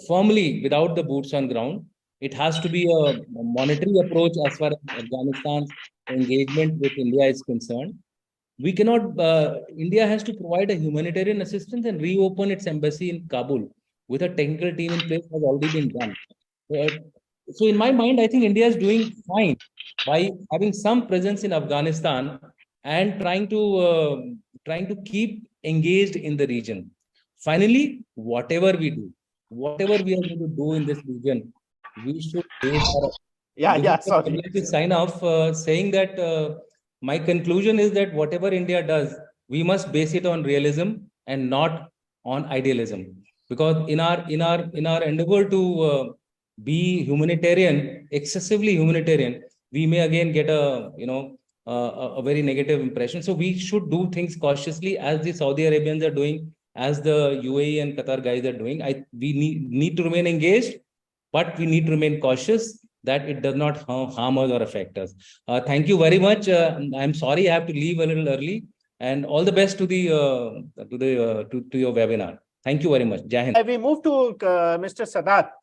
firmly without the boots on ground. It has to be a monetary approach as far as Afghanistan's engagement with India is concerned. We cannot. India has to provide a humanitarian assistance and reopen its embassy in Kabul with a technical team in place has already been done. Uh, so in my mind, I think India is doing fine by having some presence in Afghanistan and trying to keep engaged in the region. Finally, whatever we are going to do in this region, we should base our. Yeah, Before I sorry. like to sign off, saying that my conclusion is that whatever India does, we must base it on realism and not on idealism. Because in our endeavor to be humanitarian, excessively humanitarian, we may again get a very negative impression. So we should do things cautiously, as the Saudi Arabians are doing, as the UAE and Qatar guys are doing. We need to remain engaged, but we need to remain cautious that it does not harm us or affect us. Thank you very much. I'm sorry I have to leave a little early, and all the best to to your webinar. Thank you very much. Jai Hind. We move to Mr. Sadat.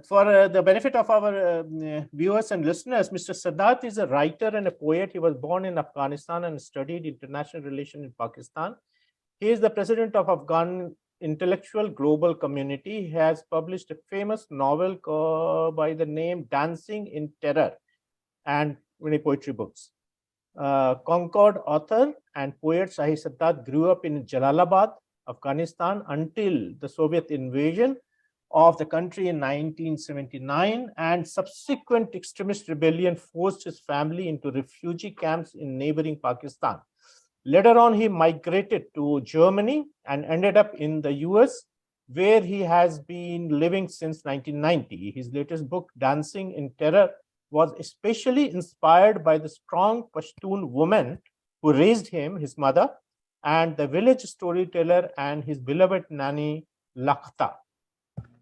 For the benefit of our viewers and listeners, Mr. Sadat is a writer and a poet. He was born in Afghanistan and studied international relations in Pakistan. He is the president of Afghan Intellectual Global Community. He has published a famous novel by the name Dancing in Terror and many poetry books. Concord author and poet Shahi Sadat grew up in Jalalabad, Afghanistan until the Soviet invasion of the country in 1979, and subsequent extremist rebellion forced his family into refugee camps in neighboring Pakistan. Later on, he migrated to Germany and ended up in the US, where he has been living since 1990. His latest book, Dancing in Terror, was especially inspired by the strong Pashtun woman who raised him, his mother, and the village storyteller and his beloved nanny, Lakhta.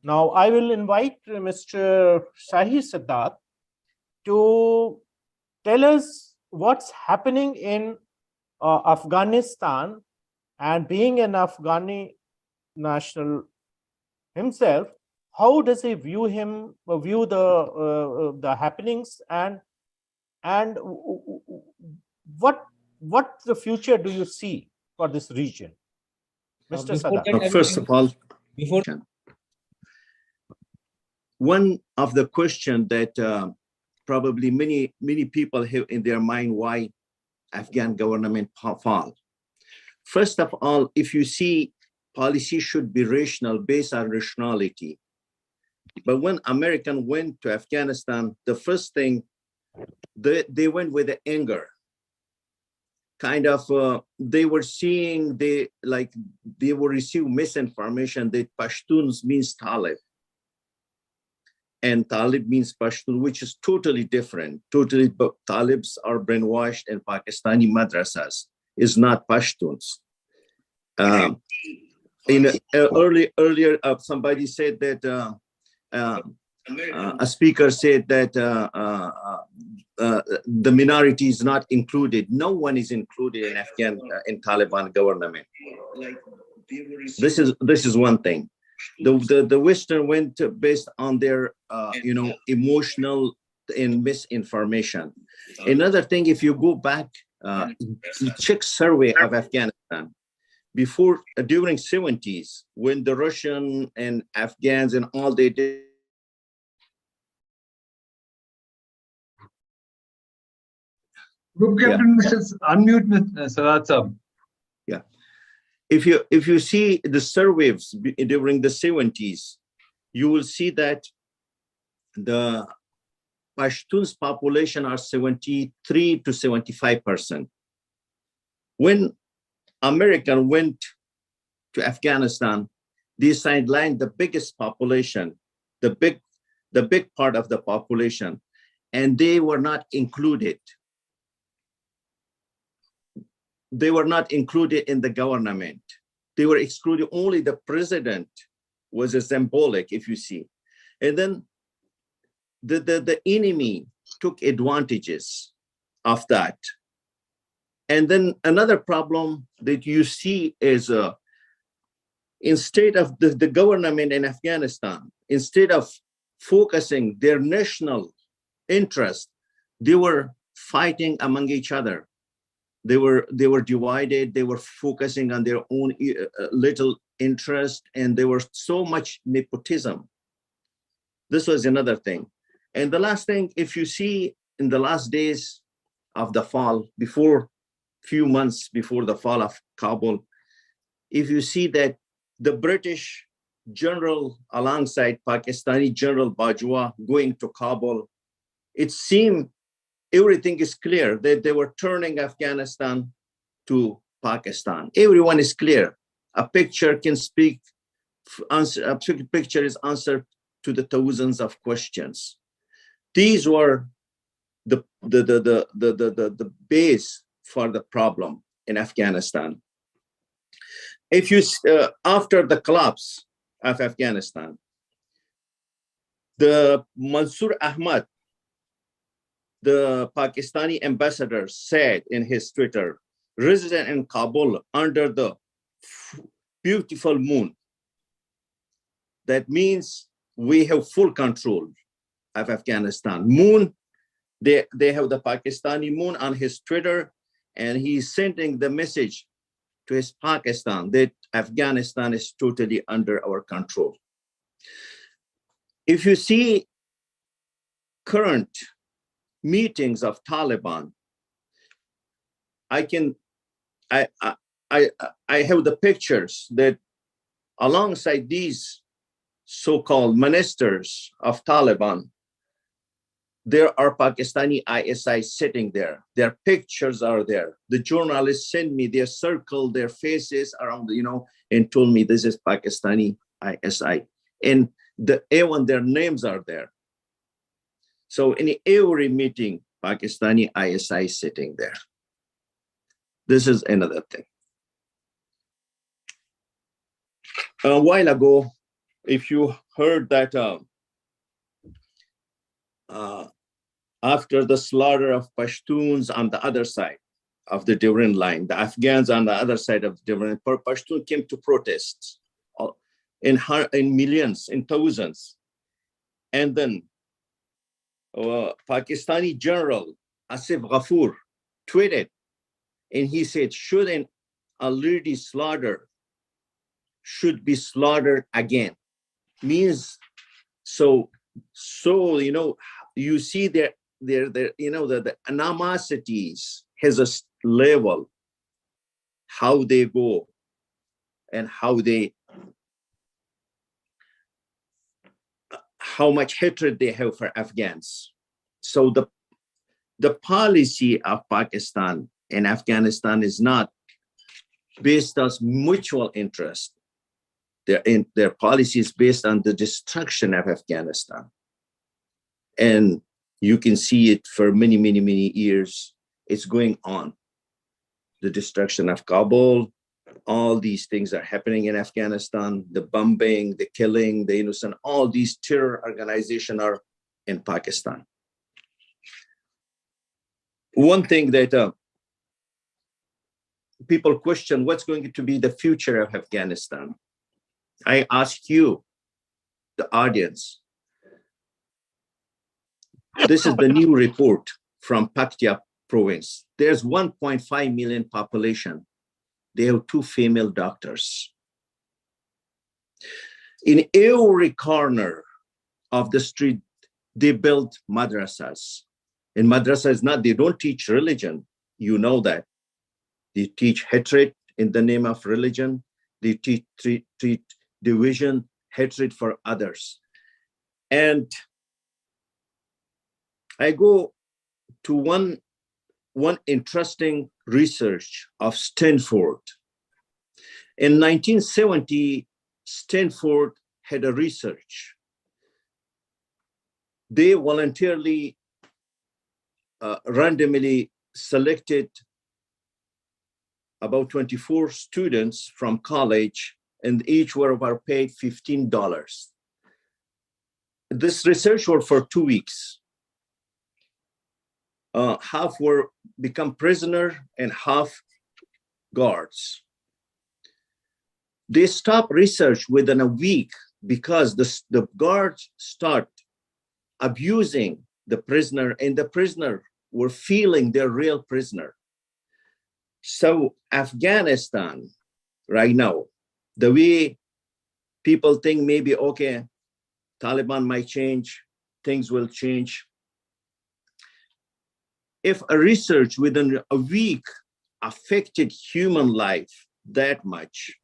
Now, I will invite Mr. Shahi Sadat to tell us what's happening in Afghanistan, and being an Afghani national himself, how does he view the happenings, and what the future do you see for this region, Mr. Sadat? First of all, Before one of the questions that probably many people have in their mind, why Afghan government fall. First of all, if you see, policy should be rational, based on rationality. But when American went to Afghanistan, the first thing, they went with the anger. Kind of, they were seeing, they were receiving misinformation that Pashtuns means Talib. And Talib means Pashtun, which is totally different. Totally, Talibs are brainwashed in Pakistani madrasas. Is not Pashtuns. Earlier, somebody said that a speaker said that the minority is not included. No one is included in Afghan in Taliban government. This is one thing. The Western went based on their emotional and misinformation. Another thing, if you go back, you check survey of Afghanistan before, during 70s, when the Russian and Afghans and all they did. Group Captain, unmute with Sadat Sahab. Yeah. If you see the surveys during the 70s, you will see that the Pashtuns population are 73 to 75%. When American went to Afghanistan, they sidelined the biggest population, the big part of the population, and they were not included. They were not included in the government. They were excluded. Only the president was a symbolic, if you see. And then the enemy took advantages of that. And then another problem that you see is instead of the government in Afghanistan, instead of focusing their national interest, they were fighting among each other. They were divided. They were focusing on their own little interest, and there was so much nepotism. This was another thing. And the last thing, if you see in the last days of the fall, few months before the fall of Kabul, if you see that the British general alongside Pakistani General Bajwa going to Kabul, it seemed everything is clear that they were turning Afghanistan to Pakistan. Everyone is clear. A picture can speak, a picture is answer to the thousands of questions. These were the base for the problem in Afghanistan. If you, after the collapse of Afghanistan, the Mansour Ahmad, the Pakistani ambassador, said in his Twitter, resident in Kabul under the beautiful moon. That means we have full control of Afghanistan. Moon, they have the Pakistani moon on his Twitter, and he's sending the message to his Pakistan that Afghanistan is totally under our control. If you see current meetings of Taliban, I have the pictures that alongside these so-called ministers of Taliban, there are Pakistani ISI sitting there. Their pictures are there. The journalists send me, they circle their faces around, and told me this is Pakistani ISI. And even their names are there. So in every meeting, Pakistani ISI sitting there. This is another thing. A while ago, if you heard that after the slaughter of Pashtuns on the other side of the Divrin line, the Afghans on the other side of the Divrin, Pashtun came to protests in millions, in thousands. And then Pakistani General Asif Ghafoor tweeted, and he said, shouldn't already slaughter should be slaughtered again. Means so you see the animosities has a level, how they go and how much hatred they have for Afghans. So the policy of Pakistan and Afghanistan is not based on mutual interest. Their policy is based on the destruction of Afghanistan. And you can see it for many, many, many years. It's going on. The destruction of Kabul, all these things are happening in Afghanistan, the bombing, the killing, the innocent, all these terror organizations are in Pakistan. One thing that people question, what's going to be the future of Afghanistan? I ask you, the audience, this is the new report from Paktia province. There's 1.5 million population. They have 2 female doctors. In every corner of the street, they build madrasas. And madrasas, they don't teach religion. You know that. They teach hatred in the name of religion. They teach division, hatred for others. And I go to one one interesting research of Stanford. In 1970, Stanford had a research. They voluntarily, randomly selected about 24 students from college, and each were paid $15. This research was for 2 weeks. Half were become prisoner and half guards. They stopped research within a week because the guards start abusing the prisoner, and the prisoner were feeling they're real prisoner. So Afghanistan right now, the way people think maybe, okay, Taliban might change, things will change. If a research within a week affected human life that much,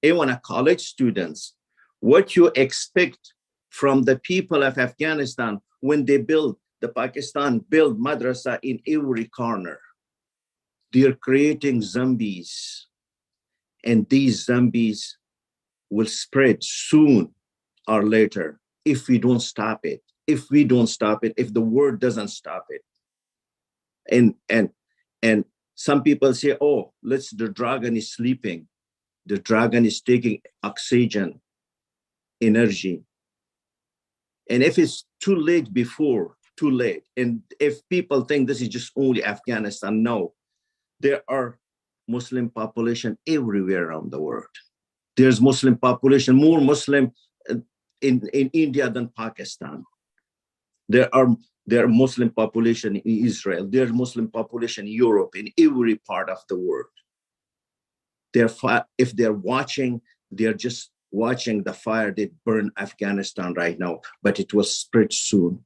even a college students, what you expect from the people of Afghanistan when they build, the Pakistan build madrasa in every corner. They're creating zombies, and these zombies will spread soon or later if we don't stop it. If we don't stop it, if the world doesn't stop it. And some people say, oh, the dragon is sleeping. The dragon is taking oxygen, energy. And if it's too late before, too late. And if people think this is just only Afghanistan, no. There are Muslim population everywhere around the world. There's Muslim population, more Muslim in India than Pakistan. There are Muslim population in Israel. There's Muslim population in Europe, in every part of the world. If they're watching, they're just watching the fire that burn Afghanistan right now, but it will spread soon.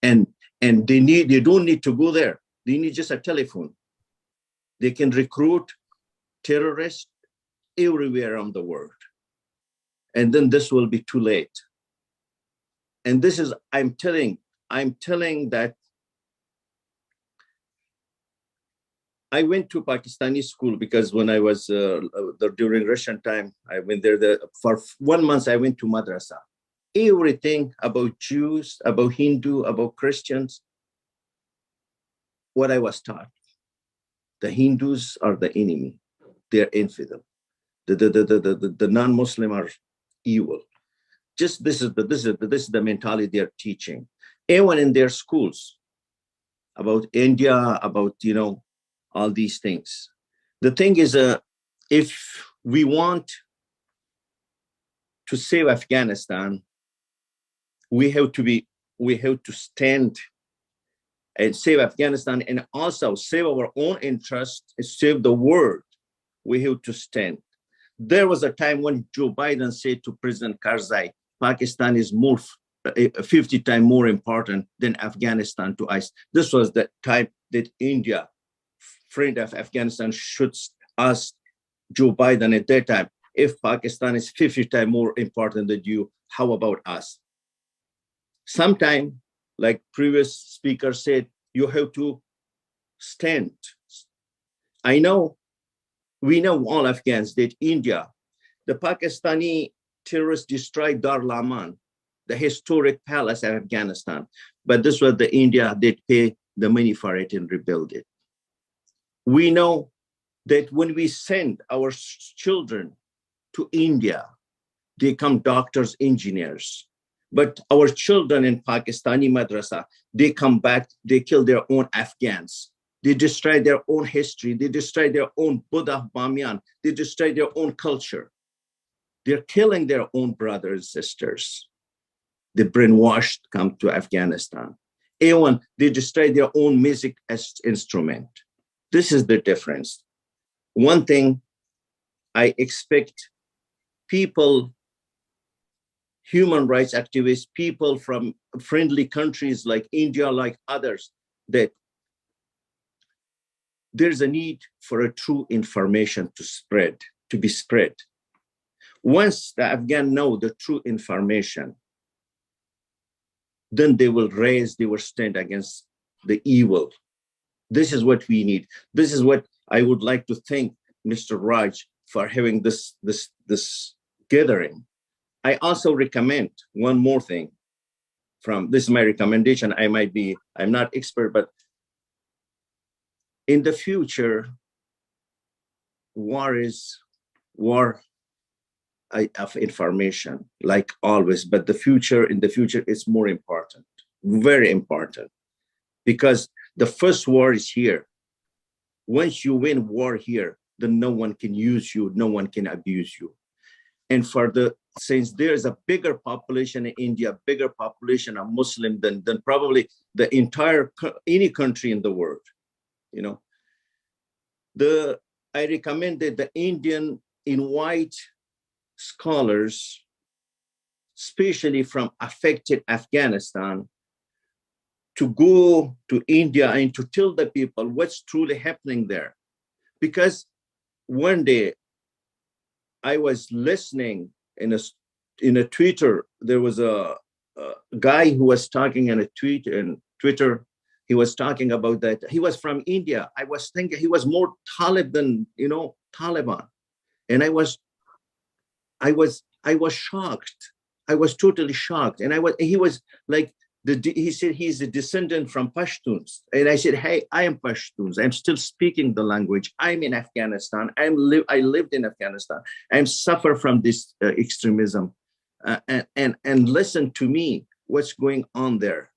And they don't need to go there. They need just a telephone. They can recruit terrorists everywhere around the world. And then this will be too late. And this is, I'm telling that I went to Pakistani school because when I was during Russian time, I went there for 1 month. I went to madrasa. Everything about Jews, about Hindu, about Christians, what I was taught. The Hindus are the enemy. They're infidel. The non-Muslim are evil. Just this is the mentality they're teaching. Even in their schools about India, about all these things. The thing is, if we want to save Afghanistan, we have to stand and save Afghanistan, and also save our own interests and save the world. We have to stand. There was a time when Joe Biden said to President Karzai, Pakistan is 50 times more important than Afghanistan to us. This was the time that India, friend of Afghanistan, should ask Joe Biden at that time, if Pakistan is 50 times more important than you, how about us? Sometime, like previous speaker said, you have to stand. We know all Afghans that India, the Pakistani terrorists destroyed Darul Aman, the historic palace of Afghanistan. But this was the India that paid the money for it and rebuild it. We know that when we send our children to India, they come doctors, engineers. But our children in Pakistani madrasa, they come back, they kill their own Afghans. They destroy their own history. They destroy their own Buddha Bamyan. They destroy their own culture. They're killing their own brothers and sisters. The brainwashed come to Afghanistan. Even they destroy their own music as instrument. This is the difference. One thing I expect people, human rights activists, people from friendly countries like India, like others, that there's a need for a true information to be spread. Once the Afghan know the true information, then they will stand against the evil. This is what we need. This is what I would like to thank Mr. Raj for having this gathering. I also recommend one more thing. This is my recommendation. I'm not expert, but in the future, war of information, like always, but in the future is more important, very important, because the first war is here. Once you win war here, then no one can use you, no one can abuse you. And since there's a bigger population in India, bigger population of Muslim than probably the entire any country in the world, you know, I recommended the Indian invite scholars, especially from affected Afghanistan, to go to India and to tell the people what's truly happening there. Because one day I was listening in a Twitter, there was a guy who was talking in a Twitter. He was talking about that. He was from India. I was thinking he was more Talib than, Taliban. And I was shocked. I was totally shocked. And he was like, he said he's a descendant from Pashtuns. And I said, hey, I am Pashtuns. I'm still speaking the language. I'm in Afghanistan. I lived in Afghanistan. I suffer from this extremism. And listen to me, what's going on there.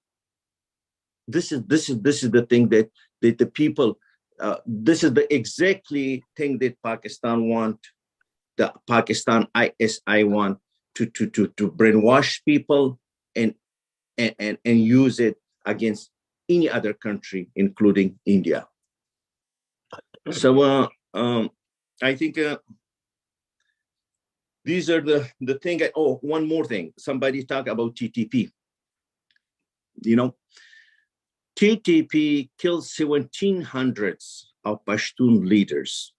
This is the thing that the people, this is the exactly thing that Pakistan want, the Pakistan ISI want to brainwash people and use it against any other country, including India. So I think these are the thing. One more thing. Somebody talk about TTP. TTP killed 1,700 of Pashtun leaders.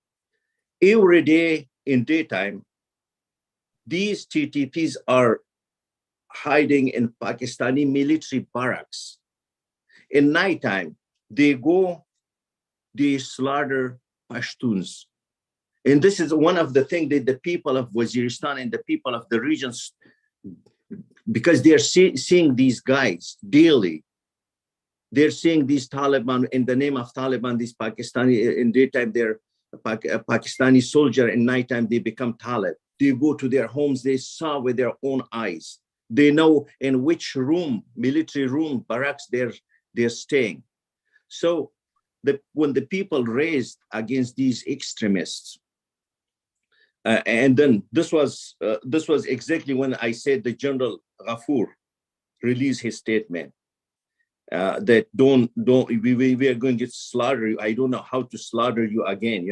Every day in daytime, these TTPs are hiding in Pakistani military barracks. In nighttime, they slaughter Pashtuns. And this is one of the things that the people of Waziristan and the people of the regions, because they are seeing these guys daily. They're seeing these Taliban, in the name of Taliban, these Pakistani, in daytime, they're a Pakistani soldier, in nighttime, they become Talib. They go to their homes, they saw with their own eyes. They know in which military room, barracks they're staying. So when the people raised against these extremists, and then this was exactly when I said the General Ghafoor released his statement that we are going to slaughter you. I don't know how to slaughter you again,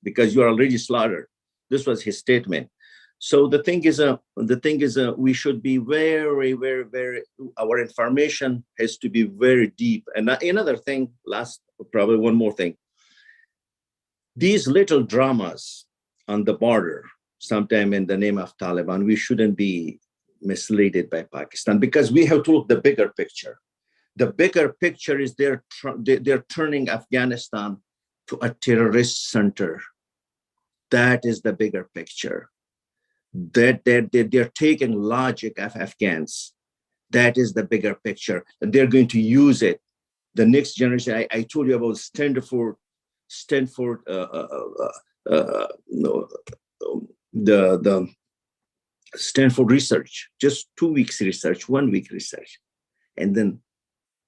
because you're already slaughtered. This was his statement. So the thing is, we should be very, very, very. Our information has to be very deep. And another thing, probably one more thing. These little dramas on the border, sometime in the name of Taliban, we shouldn't be misled by Pakistan, because we have to look the bigger picture. The bigger picture is they're turning Afghanistan to a terrorist center. That is the bigger picture. That they're taking logic of Afghans. That is the bigger picture. And they're going to use it. The next generation, I told you about Stanford, the Stanford research, just 2 weeks research, 1 week research. And then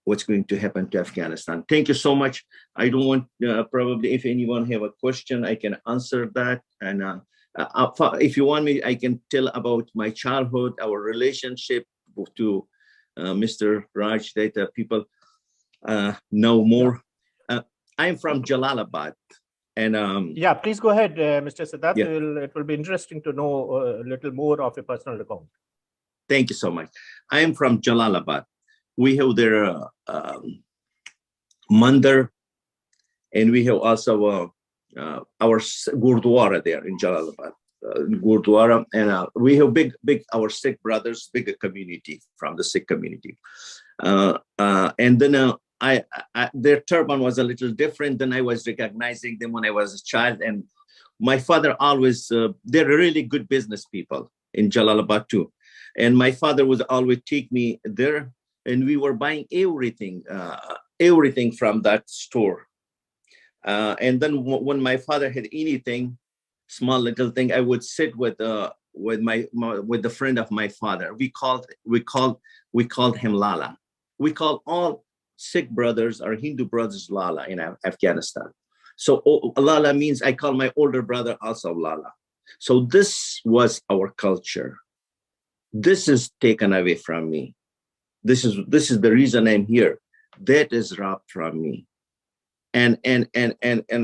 what's going to happen to Afghanistan. Thank you so much. I don't want, probably if anyone have a question, I can answer that. And if you want me, I can tell about my childhood, our relationship to Mr. Raj, that people know more. I'm from Jalalabad. And yeah, please go ahead, Mr. Siddharth. Yeah. It will be interesting to know a little more of your personal account. Thank you so much. I am from Jalalabad. We have their mandir, and we have also our Gurdwara there in Jalalabad, Gurdwara, and we have big our Sikh brothers, bigger community from the Sikh community, and then their turban was a little different than I was recognizing them when I was a child. And my father always, they're really good business people in Jalalabad too. And my father would always take me there, and we were buying everything from that store. And then when my father had anything, small little thing, I would sit with the friend of my father. We called him Lala. We call all Sikh brothers or Hindu brothers Lala in Afghanistan. So Lala means I call my older brother also Lala. So this was our culture. This is taken away from me. This is the reason I'm here. That is robbed from me. And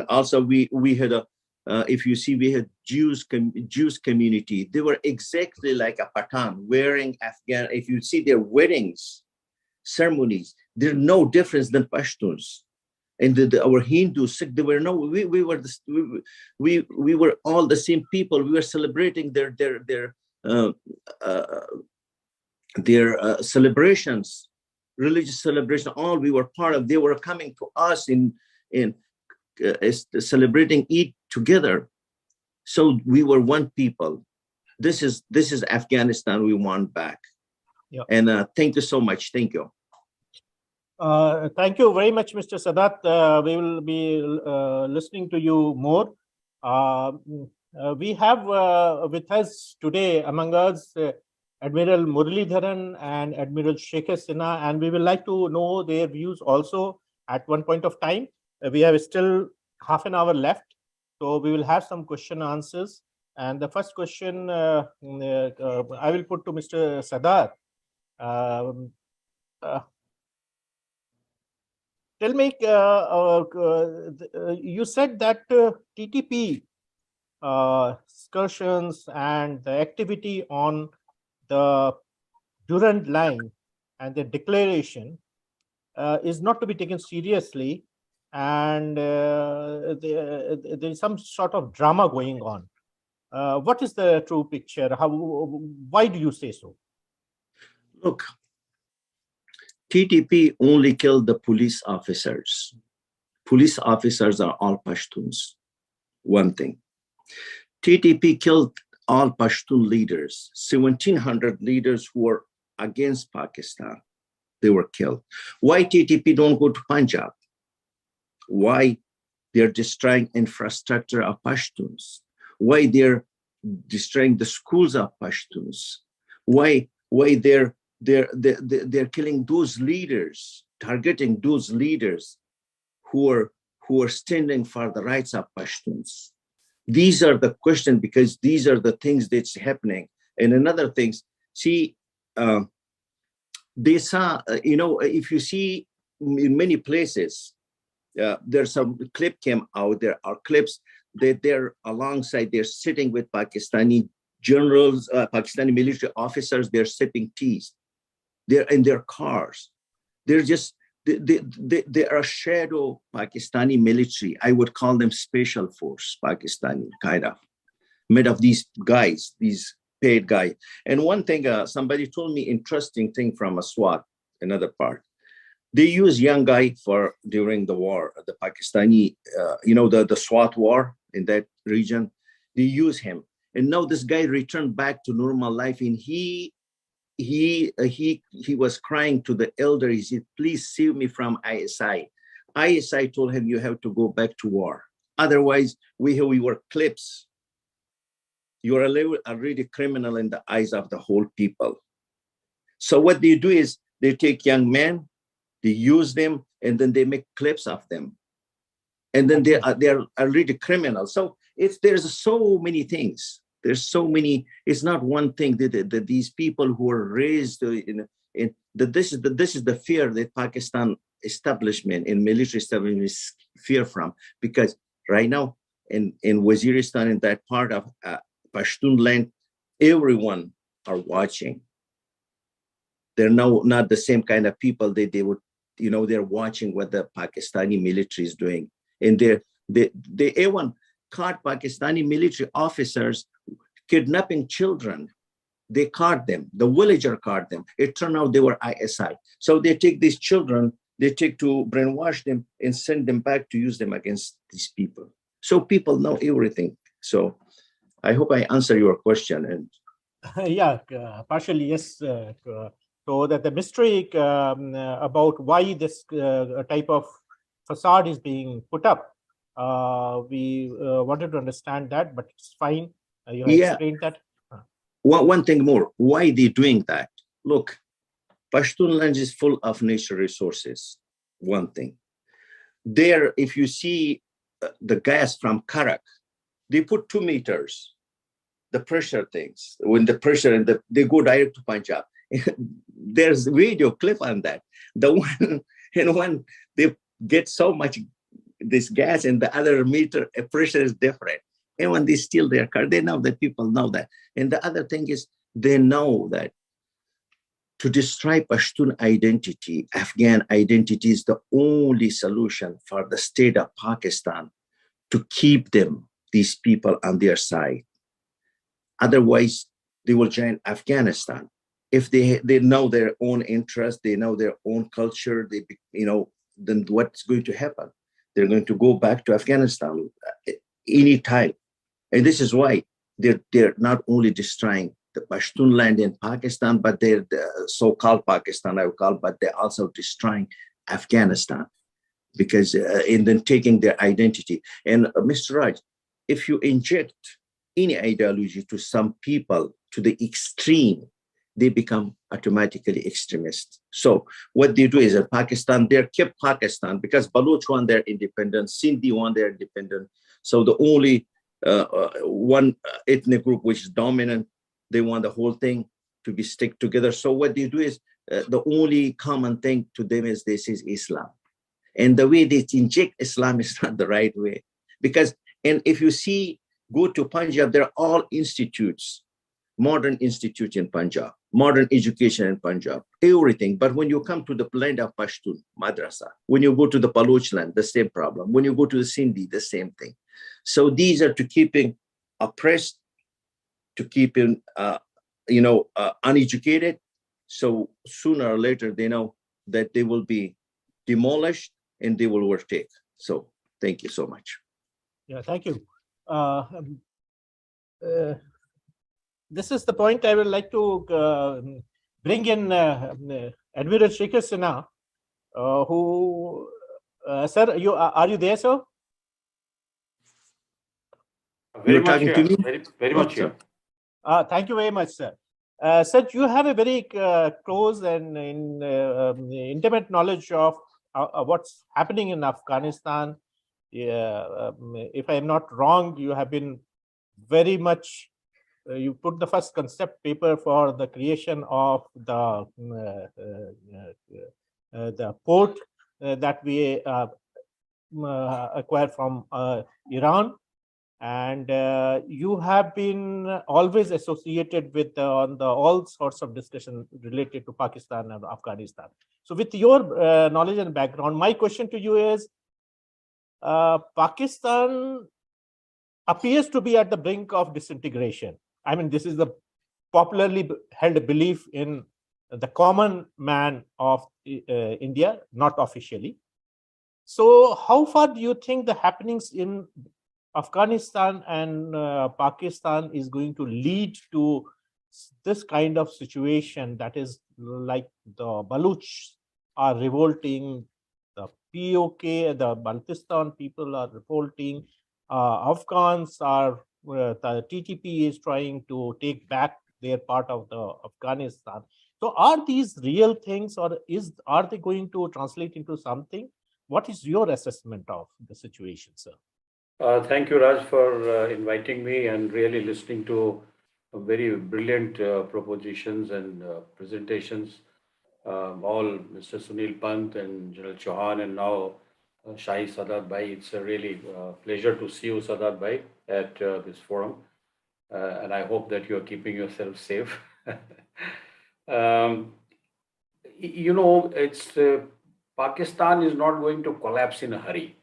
also we had a if you see, we had Jews community. They were exactly like a Pathan wearing Afghan. If you see their weddings ceremonies, there's no difference than Pashtuns. And our Hindu, Sikh, there were no. We were all the same people. We were celebrating their celebrations, religious celebration. All we were part of. They were coming to us in celebrating Eid together. So we were one people. This is Afghanistan we want back. Yeah. And thank you so much. Thank you. Thank you very much, Mr. Sadat. We will be listening to you more. We have with us today among us Admiral Muralidharan and Admiral Sheikh Sinha, and we would like to know their views also at one point of time. We have still half an hour left, so we will have some question answers. And the first question I will put to Mr. Sadat. Tell me, you said that TTP excursions and the activity on the Durand line and the declaration is not to be taken seriously, and there is some sort of drama going on. What is the true picture? Why do you say so? Look, TTP only killed the police officers. Police officers are all Pashtuns. One thing. TTP killed all Pashtun leaders, 1,700 leaders who were against Pakistan. They were killed. Why TTP don't go to Punjab? Why they're destroying infrastructure of Pashtuns? Why they're destroying the schools of Pashtuns? Why they're killing those leaders, targeting those leaders who are standing for the rights of Pashtuns? These are the questions, because these are the things that's happening. And another things, see, they saw, if you see in many places, there's some clip came out, there are clips that they're alongside, they're sitting with Pakistani generals, Pakistani military officers, they're sipping teas. They're in their cars. They're just, they are shadow Pakistani military. I would call them special force Pakistani, kind of, made of these guys, these paid guys. And one thing, somebody told me interesting thing from a SWAT, another part. They use young guy during the war, the Pakistani, the SWAT war in that region. They use him. And now this guy returned back to normal life, and he was crying to the elder. He said, please save me from ISI. ISI told him, you have to go back to war. Otherwise, we were clips. You are already criminal in the eyes of the whole people. So what they do is they take young men, they use them, and then they make clips of them. And then they are already criminals. So there's so many things. There's so many. It's not one thing that these people who are raised this is the fear that Pakistan establishment and military establishment fear from, because right now in Waziristan, in that part of Pashtun land, everyone are watching. They're now not the same kind of people that they would, they're watching what the Pakistani military is doing, and they even caught Pakistani military officers kidnapping children. They caught them. The villager caught them. It turned out they were ISI. So they take these children they take to brainwash them and send them back to use them against these people. So people know everything. So I hope I answer your question. And yeah, partially, yes. So that the mystery about why this type of facade is being put up, we wanted to understand that, but it's fine. You have explained that. One thing more, why they doing that? Look, Pashtun land is full of natural resources. One thing. There, if you see the gas from Karak, they put 2 meters, the pressure things. When the pressure and they go direct to Punjab. There's video clip on that. The one and one they get so much this gas, and the other meter pressure is different. And when they steal their car, they know that people know that. And the other thing is they know that to destroy Pashtun identity, Afghan identity is the only solution for the state of Pakistan to keep them, these people, on their side. Otherwise, they will join Afghanistan. If they know their own interest, they know their own culture, then what's going to happen? They're going to go back to Afghanistan anytime. And this is why they're not only destroying the Pashtun land in Pakistan, but they're the so-called Pakistan, I would call, but they're also destroying Afghanistan because and then taking their identity. And Mr. Raj, if you inject any ideology to some people to the extreme, they become automatically extremists. So what they do is in Pakistan, they kept Pakistan because Baloch won their independence, Sindhi won their independence. So the only one ethnic group which is dominant, they want the whole thing to be stick together. So what they do is the only common thing to them is this is Islam. And the way they inject Islam is not the right way. Because, and if you see, go to Punjab, they're all institutes, modern institutes in Punjab, modern education in Punjab, everything. But when you come to the land of Pashtun, madrasa, when you go to the Baloch land, the same problem. When you go to the Sindhi, the same thing. So these are to keeping oppressed, to keeping, uneducated. So sooner or later, they know that they will be demolished and they will overtake. So thank you so much. Yeah, thank you. This is the point I would like to bring in Admiral Shekhar Sinha, who, sir, are you there, sir? Very You're much talking here. to me? Very much here. Thank you very much, sir. Sir, you have a very close and intimate knowledge of what's happening in Afghanistan. If I'm not wrong, you have been very much, you put the first concept paper for the creation of the port that we acquired from Iran. And you have been always associated with on the all sorts of discussion related to Pakistan and Afghanistan. So with your knowledge and background, my question to you is, Pakistan appears to be at the brink of disintegration. I mean, this is the popularly held belief in the common man of India, not officially. So how far do you think the happenings in Afghanistan and Pakistan is going to lead to this kind of situation, that is like the Baluchs are revolting, the POK, the Baltistan people are revolting, Afghans are, the TTP is trying to take back their part of the Afghanistan. So are these real things, or are they going to translate into something? What is your assessment of the situation, sir? Thank you, Raj, for inviting me and really listening to very brilliant propositions and presentations. All Mr. Sunil Pant and General Chauhan, and now Shahi Sadat Bhai. It's a really pleasure to see you, Sadat Bhai, at this forum. And I hope that you are keeping yourself safe. It's Pakistan is not going to collapse in a hurry.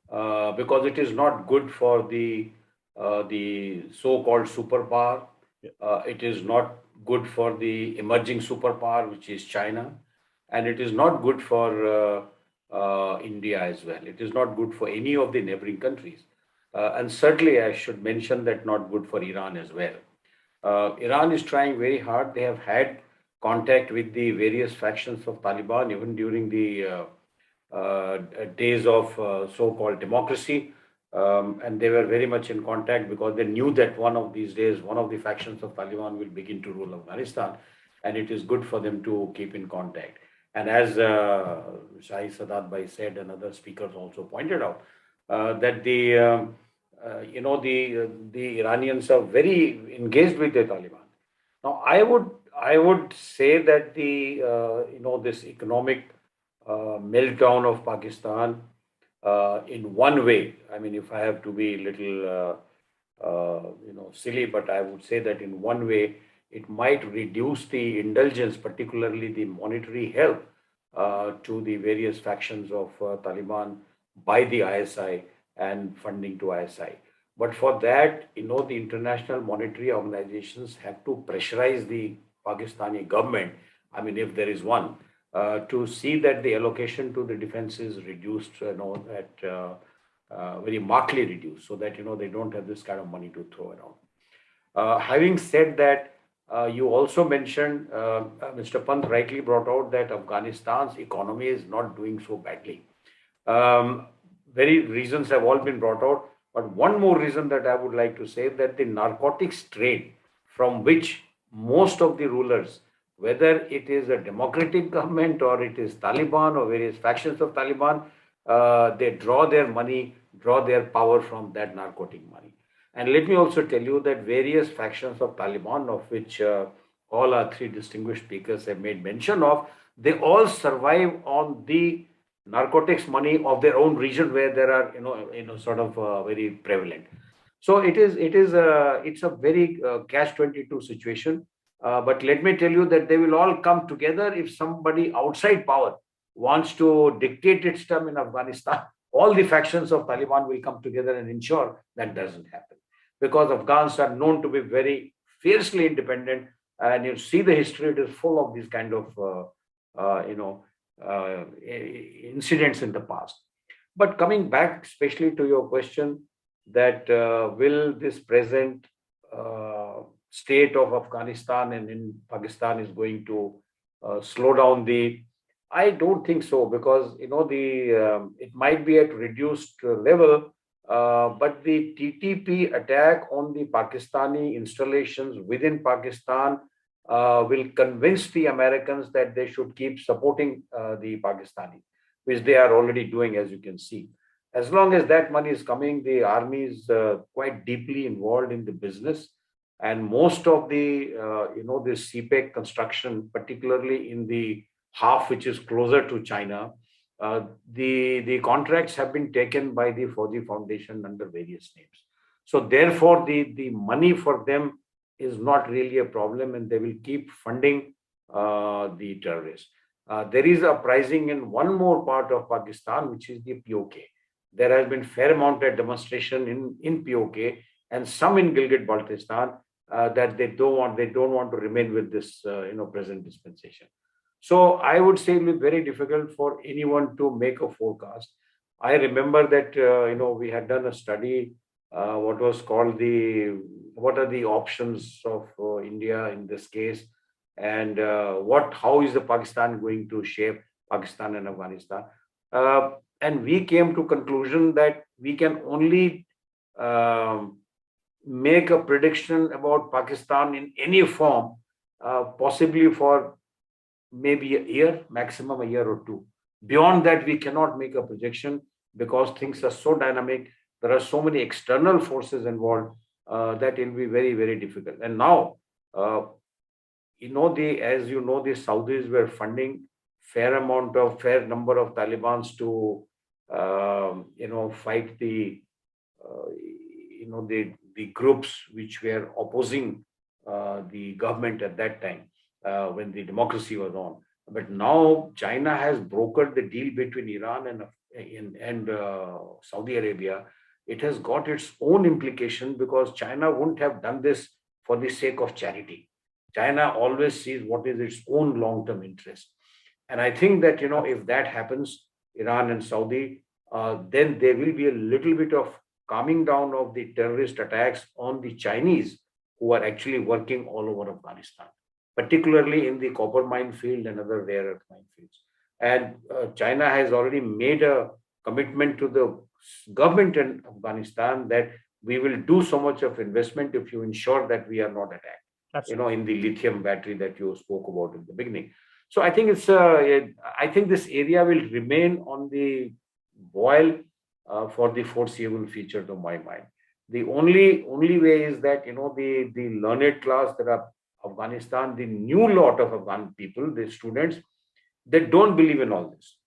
Because it is not good for the so-called superpower. It is not good for the emerging superpower, which is China. and it is not good for India as well. It is not good for any of the neighboring countries. And certainly, I should mention that not good for Iran as well. Iran is trying very hard. They have had contact with the various factions of Taliban even during the days of so-called democracy. And they were very much in contact because they knew that one of these days, one of the factions of Taliban will begin to rule Afghanistan, and it is good for them to keep in contact. And as Shahi Sadat Bhai said, and other speakers also pointed out, that the Iranians are very engaged with the Taliban. Now, I would say that this economic meltdown of Pakistan, in one way, I mean, if I have to be a little silly, but I would say that in one way it might reduce the indulgence, particularly the monetary help to the various factions of Taliban by the ISI and funding to ISI. But for that, the international monetary organizations have to pressurize the Pakistani government, I mean, if there is one, to see that the allocation to the defense is reduced, very markedly reduced, so that, they don't have this kind of money to throw around. Having said that, you also mentioned, Mr. Pant rightly brought out that Afghanistan's economy is not doing so badly. Very reasons have all been brought out, but one more reason that I would like to say, that the narcotics trade, from which most of the rulers, whether it is a democratic government or it is Taliban or various factions of Taliban, they draw their money, draw their power from that narcotic money. And let me also tell you that various factions of Taliban, of which all our three distinguished speakers have made mention of, they all survive on the narcotics money of their own region, where there are, sort of very prevalent. So it's a very catch-22 situation. But let me tell you that they will all come together if somebody outside power wants to dictate its term in Afghanistan. All the factions of Taliban will come together and ensure that doesn't happen. Because Afghans are known to be very fiercely independent, and you see the history, it is full of these kind of, incidents in the past. But coming back, especially to your question, that will this present state of Afghanistan and in Pakistan is going to slow down the? I don't think so, because it might be at reduced level, but the TTP attack on the Pakistani installations within Pakistan will convince the Americans that they should keep supporting the Pakistanis, which they are already doing, as you can see. As long as that money is coming, the army is quite deeply involved in the business, and most of the the CPEC construction, particularly in the half which is closer to China, the contracts have been taken by the Fauji Foundation under various names. So therefore, the money for them is not really a problem, and they will keep funding the terrorists. There is a uprising in one more part of Pakistan, which is the POK. There has been fair amount of demonstration in POK and some in Gilgit-Baltistan, that they don't want to remain with this present dispensation. So I would say it will be very difficult for anyone to make a forecast. I remember that we had done a study, what was called what are the options of India in this case, and how is the Pakistan going to shape Pakistan and Afghanistan. And we came to conclusion that we can only make a prediction about Pakistan in any form, possibly for maybe a year, maximum a year or two. Beyond that, we cannot make a projection, because things are so dynamic. There are so many external forces involved that it will be very, very difficult. And now, as you know, the Saudis were funding fair number of Talibans to fight the groups which were opposing the government at that time, when the democracy was on. But now China has brokered the deal between Iran and Saudi Arabia. It has got its own implication, because China wouldn't have done this for the sake of charity. China always sees what is its own long-term interest. And I think that, if that happens, Iran and Saudi, then there will be a little bit of calming down of the terrorist attacks on the Chinese who are actually working all over Afghanistan, particularly in the copper mine field and other rare earth mine fields. And China has already made a commitment to the government in Afghanistan that we will do so much of investment if you ensure that we are not attacked. Absolutely. In the lithium battery that you spoke about in the beginning. So I think I think this area will remain on the boil for the foreseeable future, to my mind. The only way is that the learned class that are Afghanistan, the new lot of Afghan people, the students, they don't believe in all this.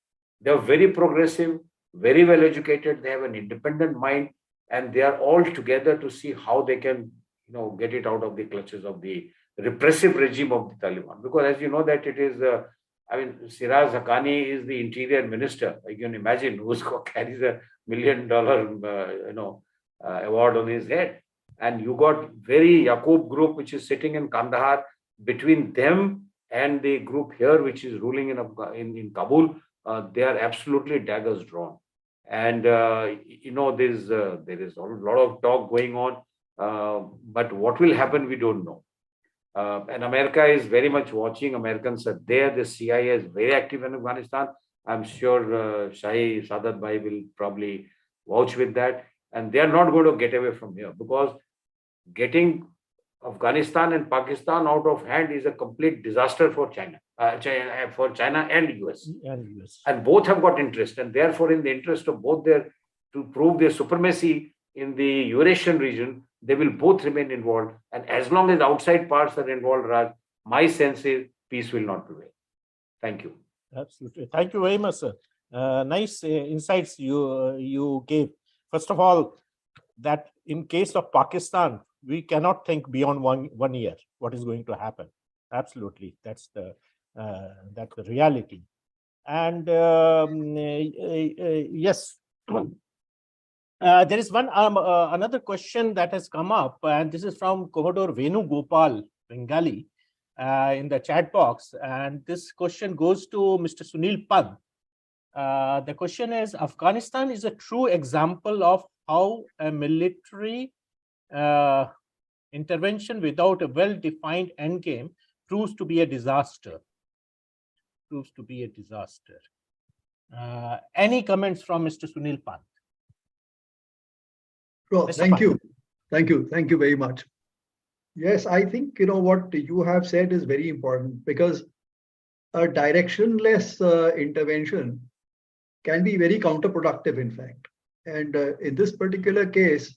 They are very progressive, very well educated. They have an independent mind, and they are all together to see how they can get it out of the clutches of the repressive regime of the Taliban. Because as you know that it is, Siraj Haqqani is the interior minister. You can imagine who's carries $1 million, award on his head. And you got very Yaqub group, which is sitting in Kandahar. Between them and the group here, which is ruling in Kabul, they are absolutely daggers drawn. And, there is a lot of talk going on. But what will happen, we don't know. And America is very much watching. Americans are there. The CIA is very active in Afghanistan. I'm sure Shahi Sadat Bhai will probably vouch with that. And they are not going to get away from here, because getting Afghanistan and Pakistan out of hand is a complete disaster for China and US. And both have got interest. And therefore, in the interest of both to prove their supremacy in the Eurasian region, they will both remain involved. And as long as outside parts are involved, Raj, my sense is peace will not prevail. Thank you. Absolutely. Thank you very much, sir. Nice insights you gave. First of all, that in case of Pakistan, we cannot think beyond one year what is going to happen. Absolutely, that's the reality. And yes. There is another question that has come up, and this is from Commodore Venu Gopal Bengali in the chat box. And this question goes to Mr. Sunil Pant. The question is, Afghanistan is a true example of how a military intervention without a well-defined endgame proves to be a disaster. Any comments from Mr. Sunil Pant? Sure. Thank you very much. Yes, I think what you have said is very important, because a directionless intervention can be very counterproductive, in fact. And in this particular case,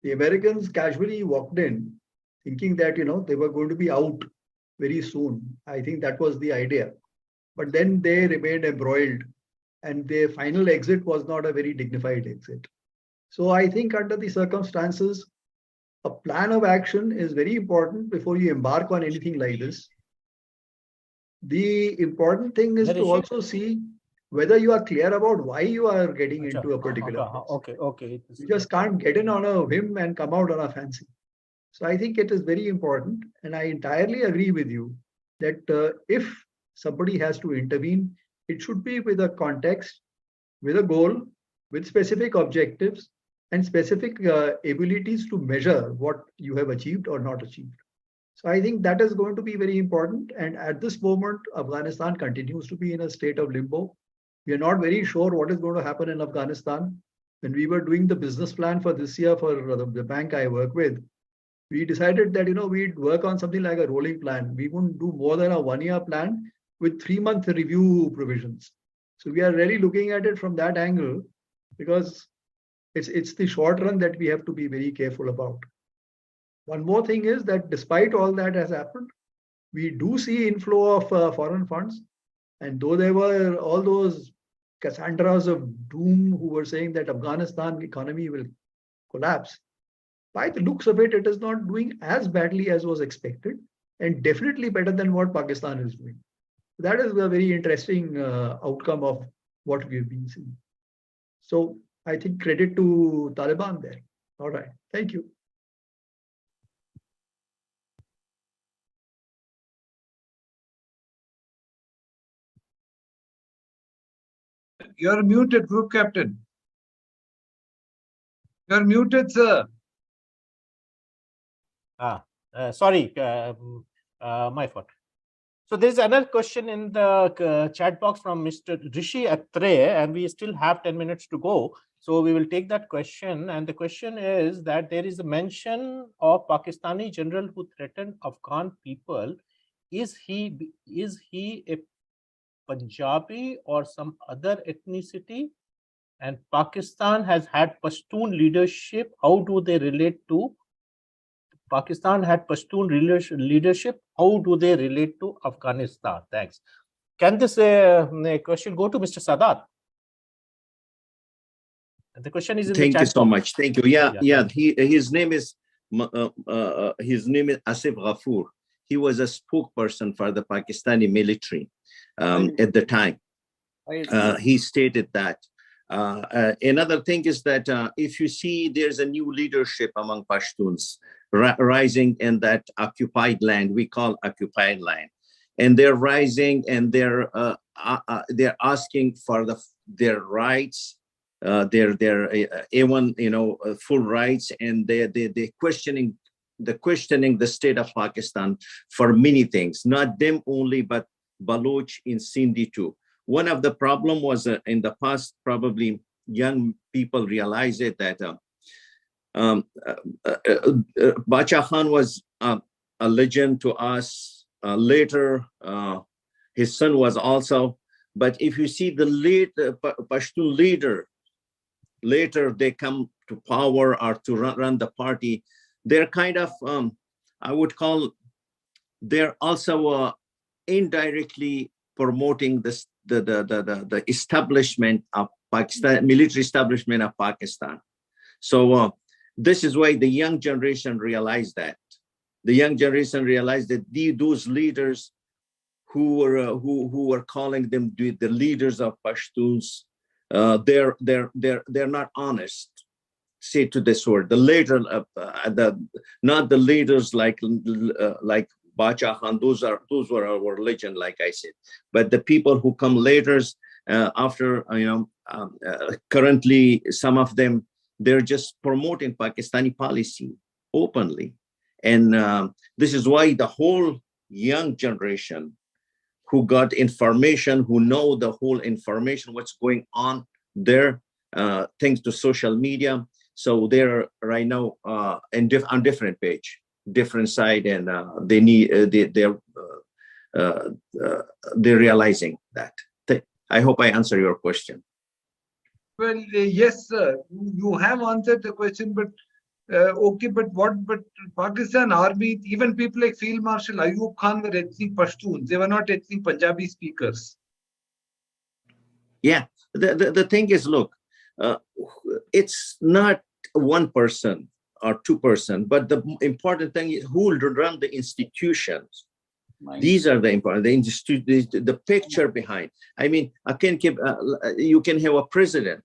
the Americans casually walked in thinking that they were going to be out very soon. I think that was the idea. But then they remained embroiled, and their final exit was not a very dignified exit. So I think under the circumstances, a plan of action is very important before you embark on anything like this. The important thing is to also see whether you are clear about why you are getting into a particular place. Okay. You just can't get in on a whim and come out on a fancy. So I think it is very important, and I entirely agree with you that if somebody has to intervene, it should be with a context, with a goal, with specific objectives, and specific abilities to measure what you have achieved or not achieved. So I think that is going to be very important. And at this moment, Afghanistan continues to be in a state of limbo. We are not very sure what is going to happen in Afghanistan. When we were doing the business plan for this year for the bank I work with, we decided that we'd work on something like a rolling plan. We wouldn't do more than a 1-year plan with 3-month review provisions. So we are really looking at it from that angle, because it's the short run that we have to be very careful about. One more thing is that despite all that has happened, we do see inflow of foreign funds. And though there were all those Cassandras of doom who were saying that Afghanistan economy will collapse, by the looks of it, it is not doing as badly as was expected, and definitely better than what Pakistan is doing. That is a very interesting outcome of what we've been seeing. So I think credit to Taliban there. All right. Thank you. You're muted, Group Captain. You're muted, sir. Sorry, my fault. So there's another question in the chat box from Mr. Rishi Atre, and we still have 10 minutes to go. So we will take that question. And the question is that there is a mention of Pakistani general who threatened Afghan people. Is he a Punjabi or some other ethnicity? And Pakistan has had Pashtun leadership. How do they relate to Pakistan had Pashtun leadership? How do they relate to Afghanistan? Thanks. Can this question go to Mr. Sadat? The question is in Thank the you chat so box. much. Thank you. Yeah. Yeah. His name is Asif Ghafoor. He was a spokesperson for the Pakistani military at the time. He stated that. Another thing is that if you see there's a new leadership among Pashtuns rising in that occupied land, we call occupied land, and they're rising and they're asking for their rights, their A1 full rights, and they questioning the state of Pakistan for many things, not them only, but Baloch in Sindhi too. One of the problem was in the past, probably young people realize it, that Bacha Khan was a legend to us. Later, his son was also. But if you see the Pashtun leader, later they come to power or to run the party, they're kind of, I would call, they're also indirectly promoting the establishment of Pakistan, military establishment of Pakistan. So this is why the young generation realized that. The young generation realized that those leaders who were calling them the leaders of Pashtuns, they're not honest. Say to this word, the later, not the leaders like Bacha Khan, those were our religion, like I said. But the people who come later, after, currently, some of them, they're just promoting Pakistani policy openly. And this is why the whole young generation who got information, who know the whole information, what's going on there, thanks to social media. So they're right now on different page, different side, and they need they're realizing that. I hope I answer your question. Well, yes, sir. You have answered the question, but okay, but Pakistan Army, even people like Field Marshal Ayub Khan were ethnic Pashtuns. They were not ethnic Punjabi speakers. Yeah, the thing is, look, it's not one person or two person, but the important thing is who will run the institutions. These are the important, the picture behind. I mean, I can keep, you can have a president,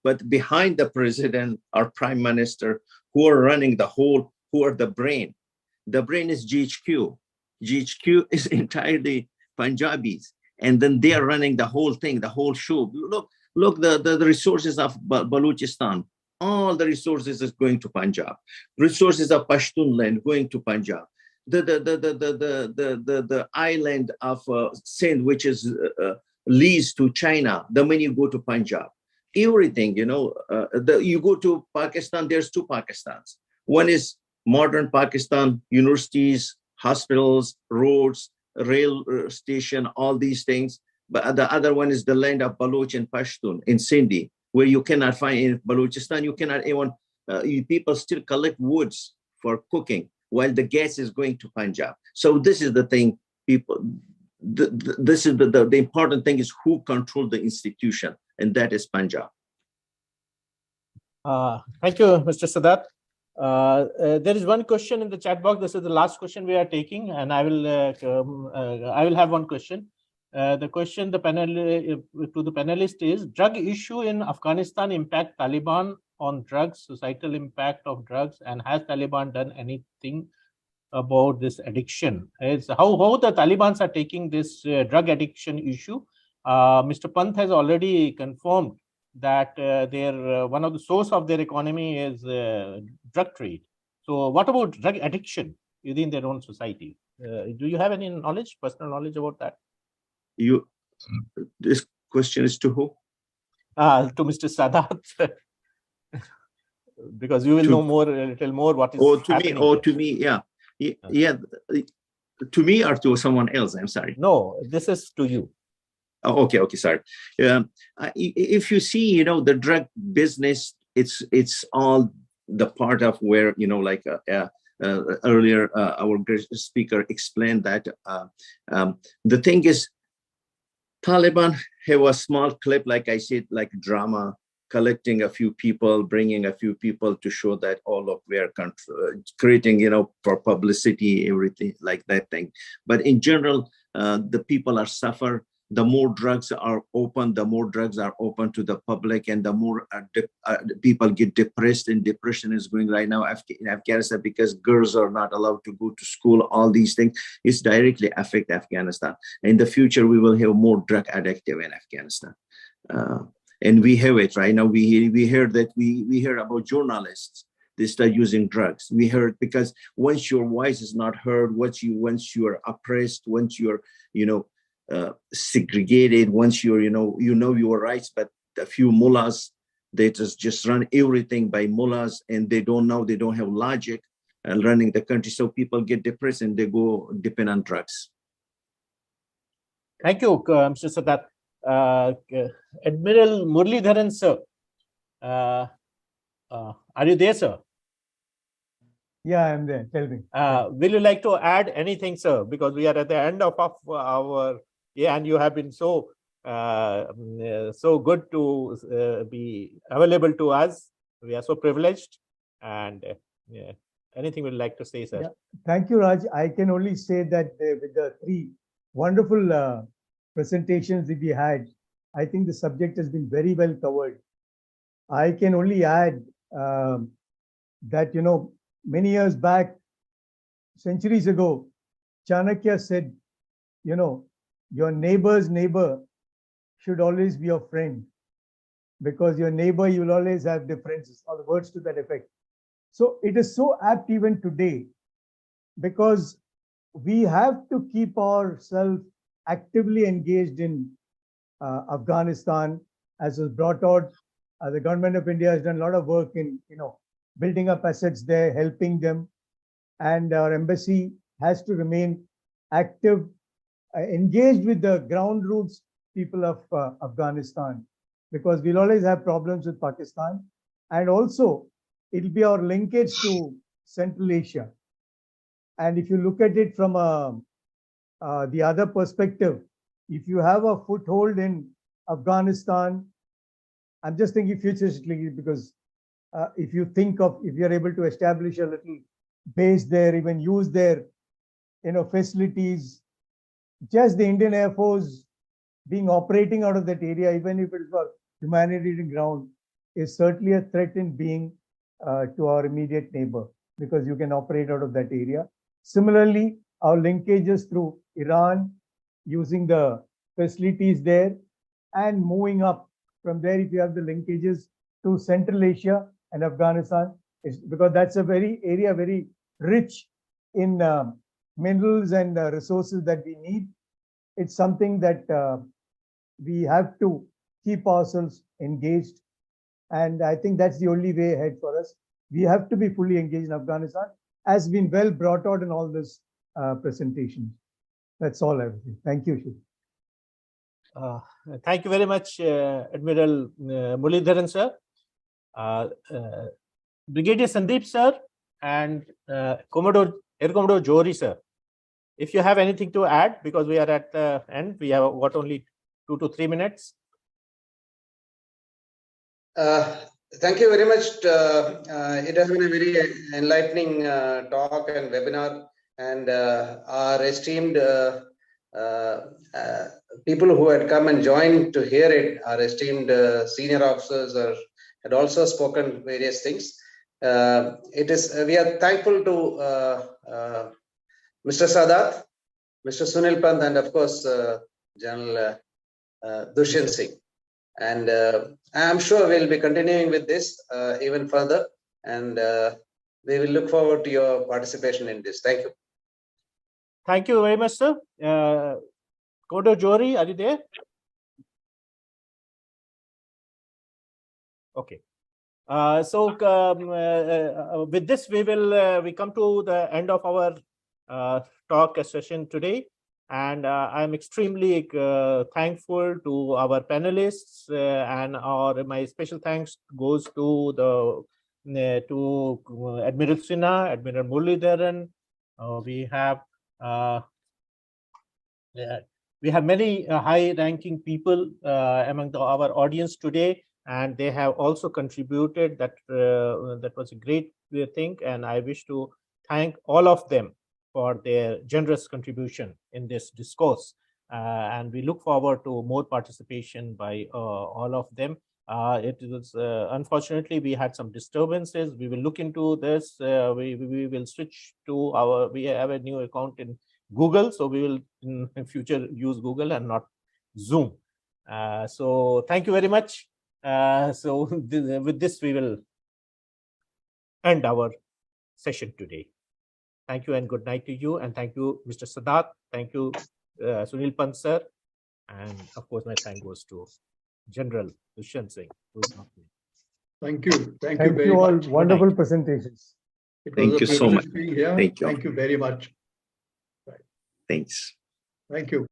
but behind the president or prime minister, who are running the whole, who are the brain. The brain is GHQ. GHQ is entirely Punjabis. And then they are running the whole thing, the whole show. Look, the resources of Balochistan, all the resources is going to Punjab. Resources of Pashtun land going to Punjab. The island of Sindh, which is leased to China, the money go to Punjab. Everything, you go to Pakistan, there's two Pakistans. One is modern Pakistan, universities, hospitals, roads, rail station, all these things. But the other one is the land of Baloch and Pashtun in Sindhi, where you cannot find in Balochistan, you cannot even, people still collect woods for cooking while the gas is going to Punjab. So this is the thing, people, this is the important thing is who control the institution, and that is Punjab. Thank you, Mr. Sadat. There is one question in the chat box. This is the last question we are taking, and I will have one question. The question to the panelist is: drug issue in Afghanistan impact Taliban on drugs, societal impact of drugs, and has Taliban done anything about this addiction? It's how the Taliban are taking this drug addiction issue, Mr. Pant has already confirmed that one of the source of their economy is drug trade. So what about drug addiction within their own society? Do you have any knowledge, personal knowledge about that? This question is to who? To Mr. Sadat, because you will know more, a little more what is happening. To me, yeah. To me or to someone else? I'm sorry. No, this is to you. Oh, okay, sorry. If you see, the drug business, it's all the part of where, like earlier our speaker explained that the thing is, Taliban have a small clip, like I said, like drama, collecting a few people, bringing a few people to show that all of their country, creating, for publicity, everything like that thing. But in general, the people are suffer. The more drugs are open, the more drugs are open to the public, and the more people get depressed, and depression is going right now in Afghanistan because girls are not allowed to go to school. All these things is directly affect Afghanistan. In the future, we will have more drug addictive in Afghanistan. And we have it right now. We heard that we heard about journalists. They start using drugs. We heard because once your voice is not heard, once you are oppressed, once you're segregated, once you're your rights, but a few mullahs, they just run everything by mullahs, and they don't have logic running the country. So people get depressed and they go depend on drugs. Thank you, Mr. Sadat. Admiral Muralidharan, sir, are you there, sir? Yeah, I'm there. Tell me. Will you like to add anything, sir? Because we are at the end of our and you have been so good to be available to us. We are so privileged. And anything you'd like to say, sir? Yeah. Thank you, Raj. I can only say that with the three wonderful presentations that we had, I think the subject has been very well covered. I can only add that, many years back, centuries ago, Chanakya said, your neighbor's neighbor should always be your friend, because your neighbor, you will always have differences, or words to that effect. So it is so apt even today, because we have to keep ourselves actively engaged in Afghanistan. As was brought out, the government of India has done a lot of work in, building up assets there, helping them. And our embassy has to remain active, engaged with the ground roots people of Afghanistan, because we'll always have problems with Pakistan. And also, it'll be our linkage to Central Asia. And if you look at it from the other perspective, if you have a foothold in Afghanistan, I'm just thinking futuristically, because if you're able to establish a little base there, even use their, facilities, just the Indian Air Force being operating out of that area, even if it's for humanitarian ground, is certainly a threat in being to our immediate neighbor, because you can operate out of that area. Similarly, our linkages through Iran, using the facilities there, and moving up from there, if you have the linkages to Central Asia and Afghanistan, because that's a area very rich in minerals and resources that we need. It's something that we have to keep ourselves engaged. And I think that's the only way ahead for us. We have to be fully engaged in Afghanistan, as been well brought out in all this presentation. That's all I would say. Thank you, Shiv. Thank you very much, Admiral Muralidharan, sir. Brigadier Sandeep, sir, and Air Commodore Johri, sir. If you have anything to add, because we are at the end, we have got only 2 to 3 minutes. Thank you very much. It has been a very enlightening talk and webinar, and our esteemed people who had come and joined to hear it, our esteemed senior officers had also spoken various things. We are thankful to Mr. Sadat, Mr. Sunil Pant, and of course, General Dushyant Singh. And I'm sure we'll be continuing with this even further. And we will look forward to your participation in this. Thank you. Thank you very much, sir. Kodo Jori, are you there? Okay. With this, we come to the end of our talk session today, and I'm extremely thankful to our panelists, and my special thanks goes to the Admiral Sinha, Admiral Muralidharan. We have many high-ranking people among our audience today, and they have also contributed. That was a great thing, and I wish to thank all of them for their generous contribution in this discourse. And we look forward to more participation by all of them. It was unfortunately we had some disturbances. We will look into this. We will switch to we have a new account in Google, so we will in future use Google and not Zoom. So thank you very much. With this, we will end our session today. Thank you and good night to you. And thank you, Mr. Sadat. Thank you, Sunil Pant sir. And of course, my thank goes to General Dushyant Singh. Thank you. Thank you Thank very you all. much. Wonderful presentations. It was Thank a you so privilege much. being here. Thank you. Thank you very much. Thanks. Thank you.